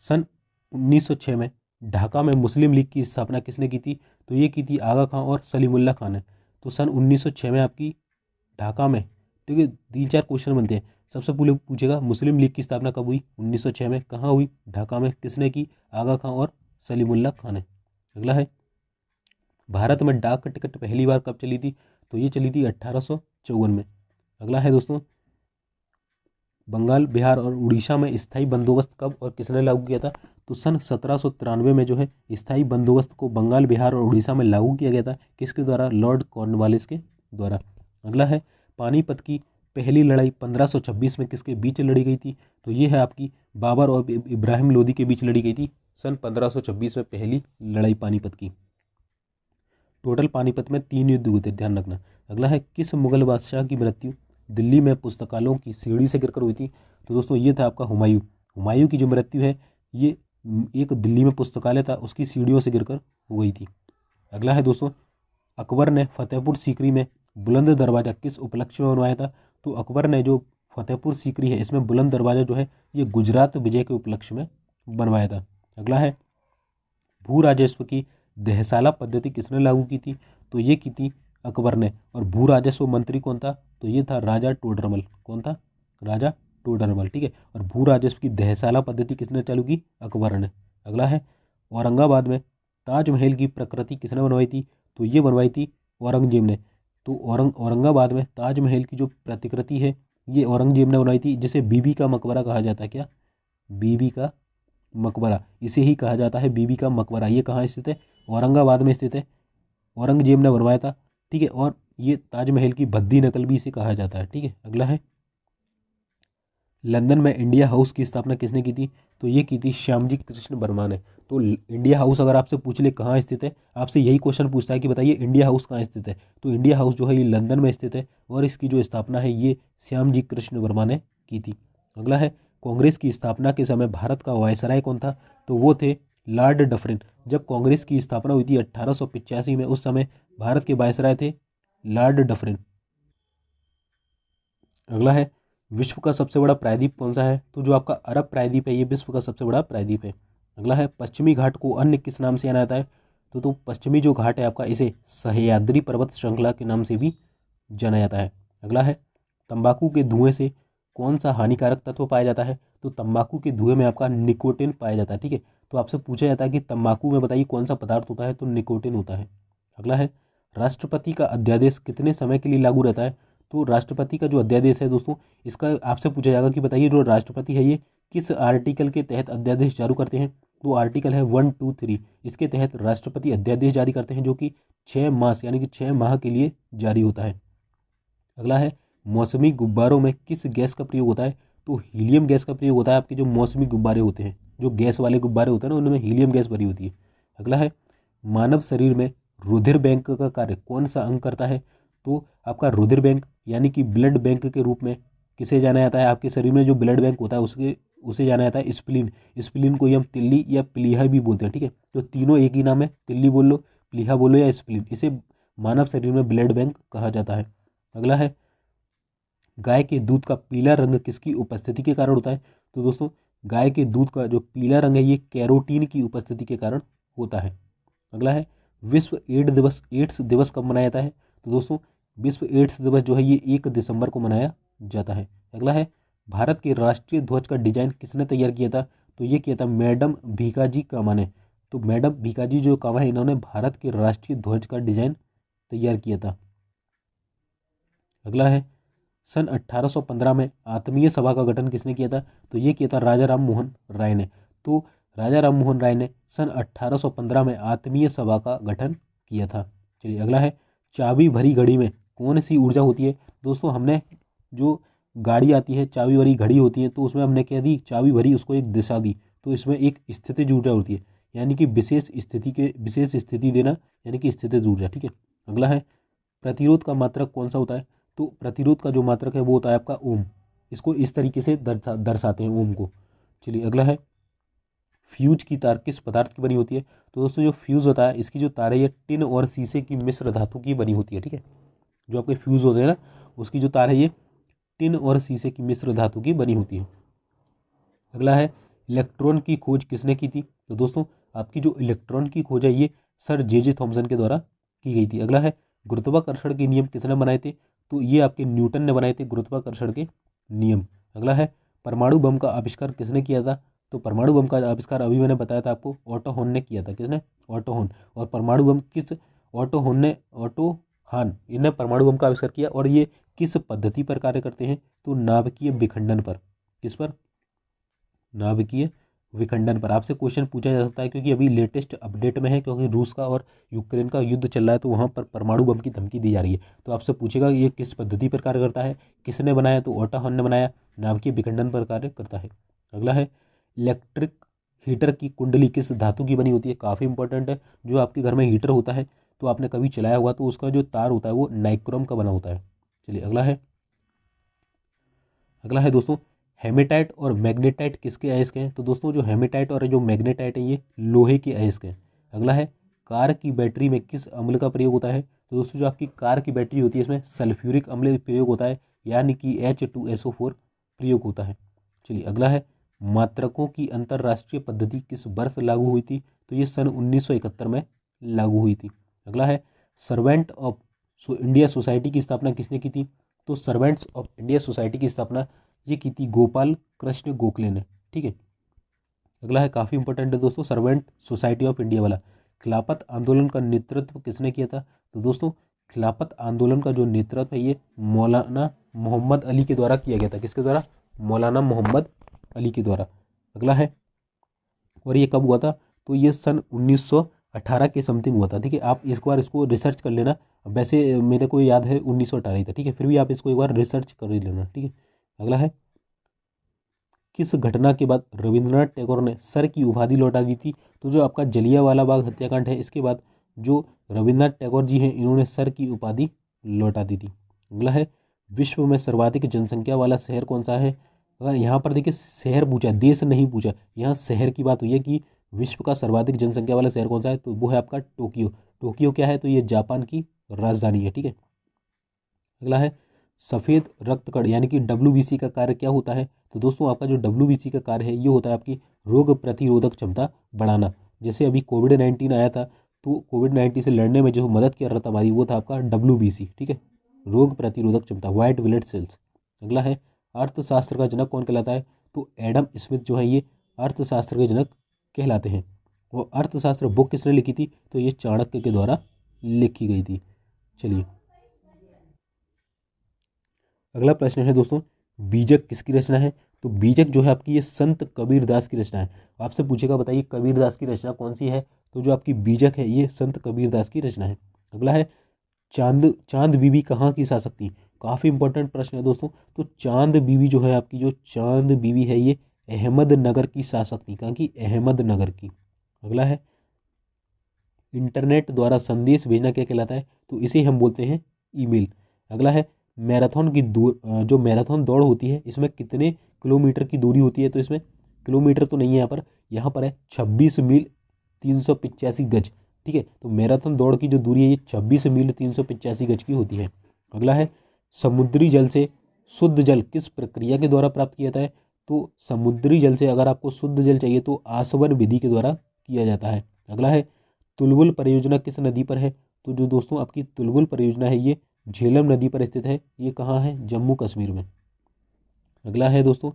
सन 1906 में ढाका में मुस्लिम लीग की स्थापना किसने की थी, तो ये की थी आगा खां और सलीमुल्लाह खान ने। तो सन 1906 में आपकी ढाका में, ठीक है 3-4 क्वेश्चन बनते हैं। सबसे पहले पूछेगा मुस्लिम लीग की स्थापना कब हुई, 1906 में, कहाँ हुई, ढाका में, किसने की, आगा खां और सलीमुल्लाह खान ने। अगला है भारत में डाक टिकट पहली बार कब चली थी, तो ये चली थी 1854 में। अगला है दोस्तों बंगाल, बिहार और उड़ीसा में स्थायी बंदोबस्त कब और किसने लागू किया था, तो सन 1793 में जो है स्थायी बंदोबस्त को बंगाल, बिहार और उड़ीसा में लागू किया गया था। किसके द्वारा, लॉर्ड कॉर्नवालिस के द्वारा। अगला है पानीपत की पहली लड़ाई 1526 में किसके बीच लड़ी गई थी, तो ये है आपकी बाबर और इब्राहिम लोदी के बीच लड़ी गई थी सन 1526 में पहली लड़ाई पानीपत की। टोटल पानीपत में 3 युद्ध हुए थे, ध्यान रखना। अगला है किस मुगल बादशाह की मृत्यु दिल्ली में पुस्तकालयों की सीढ़ी से गिरकर हुई थी, तो दोस्तों ये था आपका हुमायूं। हुमायूं की जो मृत्यु है ये एक दिल्ली में पुस्तकालय था उसकी सीढ़ियों से गिरकर हो गई थी। अगला है दोस्तों अकबर ने फतेहपुर सीकरी में बुलंद दरवाज़ा किस उपलक्ष्य में बनवाया था, तो अकबर ने जो फतेहपुर सीकरी है इसमें बुलंद दरवाज़ा जो है ये गुजरात विजय के उपलक्ष्य में बनवाया था। अगला है भू राजस्व की दहसाला पद्धति किसने लागू की थी, तो ये की थी अकबर ने। और भू राजस्व मंत्री कौन था, तो ये था राजा टोडरमल। कौन था, राजा टोडरमल, ठीक है। और भू राजस्व की दहसाला पद्धति किसने चालू की, अकबर ने। अगला है औरंगाबाद में ताजमहल की प्रकृति किसने बनवाई थी, तो ये बनवाई थी औरंगजेब ने। तो औरंगाबाद में ताजमहल की जो प्रतिकृति है ये औरंगजेब ने बनवाई थी, जिसे बीबी का मकबरा कहा जाता है। क्या, बीबी का मकबरा, इसे ही कहा जाता है बीबी का मकबरा। ये कहाँ स्थित है, औरंगाबाद में स्थित है, औरंगजेब ने बनवाया था, ठीक है। और ये ताजमहल की भद्दी नकल भी इसे कहा जाता है, ठीक है। अगला है लंदन में इंडिया हाउस की स्थापना किसने की थी, तो ये की थी श्यामजी कृष्ण वर्मा ने। तो इंडिया हाउस अगर आपसे पूछ ले कहाँ स्थित है, आपसे यही क्वेश्चन पूछता है कि बताइए इंडिया हाउस कहाँ स्थित है, तो इंडिया हाउस जो है ये लंदन में स्थित है और इसकी जो स्थापना है ये श्यामजी कृष्ण वर्मा ने की थी। अगला है कांग्रेस की स्थापना के समय भारत का वायसराय कौन था, तो वो थे लॉर्ड डफरिन। जब कांग्रेस की स्थापना हुई थी 1885 में, उस समय भारत के वायसराय थे लॉर्ड डफरिन। अगला है विश्व का सबसे बड़ा प्रायद्वीप कौन सा है, तो जो आपका अरब प्रायद्वीप है ये विश्व का सबसे बड़ा प्रायद्वीप है। अगला है पश्चिमी घाट को अन्य किस नाम से जाना जाता है, तो पश्चिमी जो घाट है आपका इसे सह्याद्री पर्वत श्रृंखला के नाम से भी जाना जाता है। अगला है तंबाकू के धुएं से कौन सा हानिकारक तत्व पाया जाता है, तो तंबाकू के धुएं में आपका निकोटिन पाया जाता है, ठीक है। तो आपसे पूछा जाता है कि तंबाकू में बताइए कौन सा पदार्थ होता है, तो निकोटिन होता है। अगला है राष्ट्रपति का अध्यादेश कितने समय के लिए लागू रहता है, तो राष्ट्रपति का जो अध्यादेश है दोस्तों इसका आपसे पूछा जाएगा कि बताइए जो राष्ट्रपति है ये किस आर्टिकल के तहत अध्यादेश जारी करते हैं, तो आर्टिकल है 1, 2, 3। इसके तहत राष्ट्रपति अध्यादेश जारी करते हैं जो कि 6 मास यानी कि 6 माह के लिए जारी होता है। अगला है मौसमी गुब्बारों में किस गैस का प्रयोग होता है, तो हीलियम गैस का प्रयोग होता है। आपके जो मौसमी गुब्बारे होते हैं, जो गैस वाले गुब्बारे होते हैं ना, उनमें हीलियम गैस भरी होती है। अगला है मानव शरीर में रुधिर बैंक का कार्य कौन सा अंग करता है, तो आपका रुधिर बैंक यानी कि ब्लड बैंक के रूप में किसे जाना जाता है, आपके शरीर में जो ब्लड बैंक होता है उसे जाना जाता है स्प्लीन। स्प्लीन को ही हम तिल्ली या प्लीहा भी बोलते हैं, ठीक है। तो तीनों एक ही नाम है, तिल्ली बोल लो, प्लीहा बोलो या स्प्लीन, इसे मानव शरीर में ब्लड बैंक कहा जाता है। अगला है गाय के दूध का पीला रंग किसकी उपस्थिति के कारण होता है, तो दोस्तों गाय के दूध का जो पीला रंग है ये कैरोटीन की उपस्थिति के कारण होता है। अगला है विश्व एड्स दिवस कब मनाया जाता है, तो दोस्तों विश्व एड्स दिवस जो है ये 1 दिसंबर को मनाया जाता है। अगला है भारत के राष्ट्रीय ध्वज का डिजाइन किसने तैयार किया था? तो ये किया था मैडम भीकाजी कामा ने। तो मैडम भीकाजी जो कामा है, इन्होंने भारत के राष्ट्रीय ध्वज का डिजाइन तैयार किया था। अगला है, सन 1815 में आत्मीय सभा का गठन किसने किया था? तो ये किया था राजा राम मोहन राय ने। तो राजा राम मोहन राय ने सन 1815 में आत्मीय सभा का गठन किया था। चलिए अगला है, चाबी भरी घड़ी में कौन सी ऊर्जा होती है? दोस्तों हमने जो गाड़ी आती है, चाबी भरी घड़ी होती है, तो उसमें हमने क्या दी? चाबी भरी, उसको एक दिशा दी, तो इसमें एक स्थितिज ऊर्जा होती है, यानी कि विशेष स्थिति देना, यानी कि स्थितिज ऊर्जा। ठीक है। अगला है, प्रतिरोध का मात्रक कौन सा होता है? तो प्रतिरोध का जो मात्रक है वो होता है आपका ओम। इसको इस तरीके से दर्शाते हैं ओम को। चलिए अगला है, फ्यूज की तार किस पदार्थ की बनी होती है? तो दोस्तों जो फ्यूज होता है, इसकी जो तार है ये टिन और शीशे की मिश्र धातु की बनी होती है। ठीक है। जो आपके फ्यूज होते हैं ना, उसकी जो तार है ये टिन और शीशे की मिश्र धातु की बनी होती है। अगला है, इलेक्ट्रॉन की खोज किसने की थी? तो दोस्तों आपकी जो इलेक्ट्रॉन की खोज है ये सर जे थॉमसन के द्वारा की गई थी। अगला है, गुरुत्वाकर्षण के नियम किसने बनाए थे? तो ये आपके न्यूटन ने बनाए थे गुरुत्वाकर्षण के नियम। अगला है, परमाणु बम का आविष्कार किसने किया था? तो परमाणु बम का आविष्कार अभी मैंने बताया था आपको, ऑटो हॉर्न ने किया था। किसने? Auto horn. और परमाणु बम किस ऑटो हान इन्हें परमाणु बम का आविष्कार किया। और ये किस पद्धति पर कार्य करते हैं? तो नाभिकीय विखंडन पर। किस पर? नाभिकीय विखंडन पर। आपसे क्वेश्चन पूछा जा सकता है, क्योंकि अभी लेटेस्ट अपडेट में है, क्योंकि रूस का और यूक्रेन का युद्ध चल रहा है, तो वहाँ पर परमाणु बम की धमकी दी जा रही है। तो आपसे पूछेगा ये किस पद्धति पर कार्य करता है, किसने बनाया? तो ऑटो हॉर्न ने बनाया, नाभिकीय विखंडन पर कार्य करता है। अगला है, इलेक्ट्रिक हीटर की कुंडली किस धातु की बनी होती है? काफ़ी इंपॉर्टेंट है। जो आपके घर में हीटर होता है, तो आपने कभी चलाया हुआ, तो उसका जो तार होता है वो नाइक्रोम का बना होता है। चलिए अगला है दोस्तों, हेमेटाइट और मैग्नेटाइट किसके अयस्क हैं? तो दोस्तों जो हेमेटाइट और जो मैग्नेटाइट है ये लोहे के अयस्क हैं। अगला है, कार की बैटरी में किस अम्ल का प्रयोग होता है? तो दोस्तों जो आपकी कार की बैटरी होती है, इसमें सल्फ्यूरिक अम्ल प्रयोग होता है, यानी कि H2SO4 प्रयोग होता है। चलिए अगला है, मात्रकों की अंतर्राष्ट्रीय पद्धति किस वर्ष लागू हुई थी? तो ये सन 1971 में लागू हुई थी। अगला है, सर्वेंट ऑफ इंडिया सोसाइटी की स्थापना किसने की थी? तो सर्वेंट्स ऑफ इंडिया सोसाइटी की स्थापना ये की थी गोपाल कृष्ण गोखले ने। ठीक है। अगला है, काफ़ी इंपॉर्टेंट है दोस्तों, सर्वेंट सोसाइटी ऑफ इंडिया वाला। खिलाफत आंदोलन का नेतृत्व किसने किया था? तो दोस्तों खिलाफत आंदोलन का जो नेतृत्व है ये मौलाना मोहम्मद अली के द्वारा किया गया था। किसके द्वारा? मौलाना मोहम्मद अली के द्वारा। अगला है, और ये कब हुआ था? तो ये सन 1918 के समथिंग हुआ था। ठीक है। आप एक बार इसको रिसर्च कर लेना। वैसे मेरे को याद है 1918 ही था। ठीक है। फिर भी आप इसको एक बार रिसर्च कर ही लेना। ठीक है। अगला है, किस घटना के बाद रविंद्रनाथ टैगोर ने सर की उपाधि लौटा दी थी? तो जो आपका जलियांवाला बाग हत्याकांड है, इसके बाद जो रविंद्रनाथ टैगोर जी हैं, इन्होंने सर की उपाधि लौटा दी थी। अगला है, विश्व में सर्वाधिक जनसंख्या वाला शहर कौन सा है? अगर यहाँ पर देखिए शहर पूछा, देश नहीं पूछा, यहाँ शहर की बात हुई है कि विश्व का सर्वाधिक जनसंख्या वाला शहर कौन सा है, तो वो है आपका टोक्यो। टोक्यो क्या है? तो ये जापान की राजधानी है। ठीक है। अगला है, सफ़ेद रक्त कण यानी कि WBC का कार्य क्या होता है? तो दोस्तों आपका जो WBC का कार्य है ये होता है आपकी रोग प्रतिरोधक क्षमता बढ़ाना। जैसे अभी कोविड-19 आया था, तो कोविड-19 से लड़ने में जो मदद कर रहा था हमारी, वो था आपका WBC। ठीक है। रोग प्रतिरोधक क्षमता, वाइट ब्लड सेल्स। अगला है, अर्थशास्त्र का जनक कौन कहलाता है? तो एडम स्मिथ जो है ये अर्थशास्त्र के जनक कहलाते हैं। वो अर्थशास्त्र बुक किसने लिखी थी? तो ये चाणक्य के द्वारा लिखी गई थी। चलिए अगला प्रश्न है दोस्तों, बीजक किसकी रचना है? तो बीजक जो है आपकी ये संत कबीरदास की रचना है। आपसे पूछेगा बताइए कबीरदास की रचना कौन सी है? तो जो आपकी बीजक है ये संत कबीरदास की रचना है। अगला है, चांद बीबी कहाँ की शासक? काफ़ी इंपॉर्टेंट प्रश्न है दोस्तों। तो चांद बीबी जो है आपकी, जो चांद बीबी है ये अहमदनगर की शासक थी। कहाँ की? अहमदनगर की। अगला है, इंटरनेट द्वारा संदेश भेजना क्या कहलाता है? तो इसे हम बोलते हैं ईमेल। अगला है, मैराथन की जो मैराथन दौड़ होती है, इसमें कितने किलोमीटर की दूरी होती है? तो इसमें किलोमीटर तो नहीं है, यहाँ पर है 26 मील 385 गज। ठीक है। तो मैराथन दौड़ की जो दूरी है ये 26 मील 385 गज की होती है। अगला है, समुद्री जल से शुद्ध जल किस प्रक्रिया के द्वारा प्राप्त किया जाता है? तो समुद्री जल से अगर आपको शुद्ध जल चाहिए तो आसवन विधि के द्वारा किया जाता है। अगला है, तुलबुल परियोजना किस नदी पर है? तो जो दोस्तों आपकी तुलबुल परियोजना है ये झेलम नदी पर स्थित है। ये कहाँ है? जम्मू कश्मीर में। अगला है दोस्तों,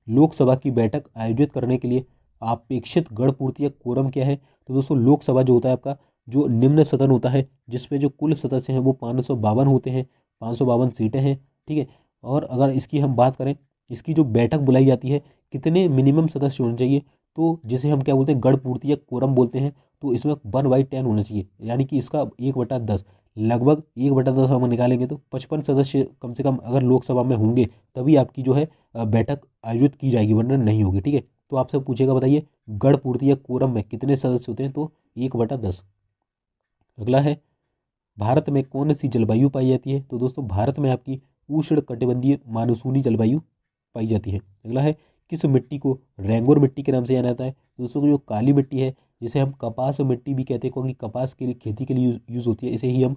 लोकसभा की बैठक आयोजित करने के लिए अपेक्षित गण पूर्ति या कोरम क्या है? तो दोस्तों लोकसभा जो होता है आपका, जो निम्न सदन होता है जिसमें जो कुल सदस्य हैं वो 552 होते हैं, 552 सीटें हैं, ठीक है। और अगर इसकी हम बात करें, इसकी जो बैठक बुलाई जाती है, कितने मिनिमम सदस्य होने चाहिए? तो जिसे हम क्या बोलते हैं, गण पूर्ति या कोरम बोलते हैं। तो इसमें 1/10 होना चाहिए, यानी कि इसका 1/10, लगभग 1/10 हम निकालेंगे तो 55 सदस्य कम से कम अगर लोकसभा में होंगे तभी आपकी जो है बैठक आयोजित की जाएगी, वरना नहीं होगी, ठीक है। तो आपसे पूछेगा बताइए गण पूर्ति या कोरम में कितने सदस्य होते हैं? तो 1/10। अगला है, भारत में कौन सी जलवायु पाई जाती है? तो दोस्तों भारत में आपकी उष्ण कटिबंधीय मानसूनी जलवायु पाई जाती है। अगला है, किस मिट्टी को रेंगुर मिट्टी के नाम से जाना जाता है? तो दोस्तों जो काली मिट्टी है, जिसे हम कपास मिट्टी भी कहते हैं, क्योंकि कपास के लिए खेती के लिए यूज़ होती है, इसे ही हम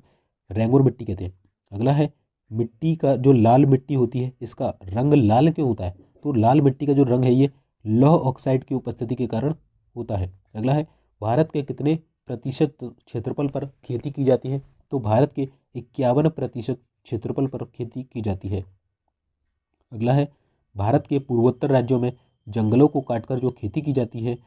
रेंगुर मिट्टी कहते हैं। अगला है, मिट्टी का जो लाल मिट्टी होती है इसका रंग लाल क्यों होता है? तो लाल मिट्टी का जो रंग है ये लौह ऑक्साइड की उपस्थिति के कारण होता है। अगला है, भारत के कितने प्रतिशत क्षेत्रफल पर खेती की जाती है? तो भारत के 51% क्षेत्रफल पर खेती की जाती है। अगला है, भारत के पूर्वोत्तर राज्यों में जंगलों को काटकर जो खेती की जाती है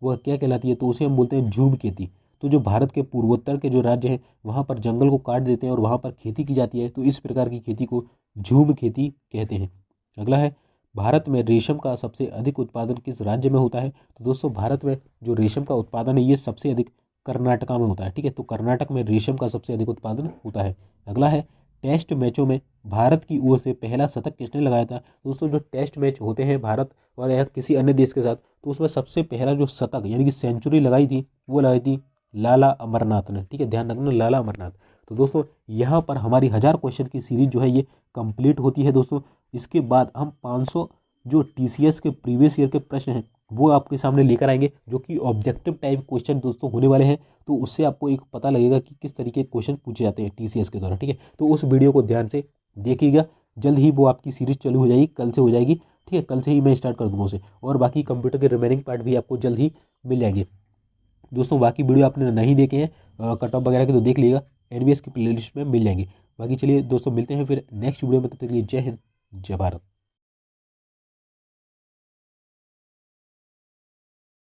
वह क्या कहलाती है? तो उसे हम बोलते हैं झूम खेती। तो जो भारत के पूर्वोत्तर के जो राज्य हैं वहाँ पर जंगल को काट देते हैं और वहाँ पर खेती की जाती है, तो इस प्रकार की खेती को झूम खेती कहते हैं। अगला है, भारत में रेशम का सबसे अधिक उत्पादन किस राज्य में होता है? तो दोस्तों भारत में जो रेशम का उत्पादन है ये सबसे अधिक कर्नाटका में होता है, ठीक है। तो कर्नाटक में रेशम का सबसे अधिक उत्पादन होता है। अगला है, टेस्ट मैचों में भारत की ओर से पहला शतक किसने लगाया था? तो दोस्तों जो टेस्ट मैच होते हैं भारत और या किसी अन्य देश के साथ, तो उसमें सबसे पहला जो शतक यानी कि सेंचुरी लगाई थी वो लगाई थी लाला अमरनाथ ने, ठीक है, ध्यान रखना, लाला अमरनाथ। तो दोस्तों यहाँ पर हमारी 1000 क्वेश्चन की सीरीज जो है ये कंप्लीट होती है दोस्तों। इसके बाद हम 500 जो TCS के प्रीवियस ईयर के प्रश्न हैं वो आपके सामने लेकर आएंगे, जो कि ऑब्जेक्टिव टाइप क्वेश्चन दोस्तों होने वाले हैं। तो उससे आपको एक पता लगेगा कि किस तरीके के क्वेश्चन पूछे जाते हैं TCS के द्वारा, ठीक है। तो उस वीडियो को ध्यान से देखिएगा, जल्द ही वो आपकी सीरीज चालू हो जाएगी, कल से हो जाएगी, ठीक है। कल से ही मैं स्टार्ट कर दूंगा उसे, और बाकी कंप्यूटर के रिमेनिंग पार्ट भी आपको जल्द ही मिल जाएंगे दोस्तों। बाकी वीडियो आपने नहीं देखे हैं कट ऑफ वगैरह के तो देख लीजिएगा, NBS की प्लेलिस्ट में मिल जाएंगे। बाकी चलिए दोस्तों मिलते हैं फिर नेक्स्ट वीडियो में, तब तक के लिए जय हिंद जय भारत।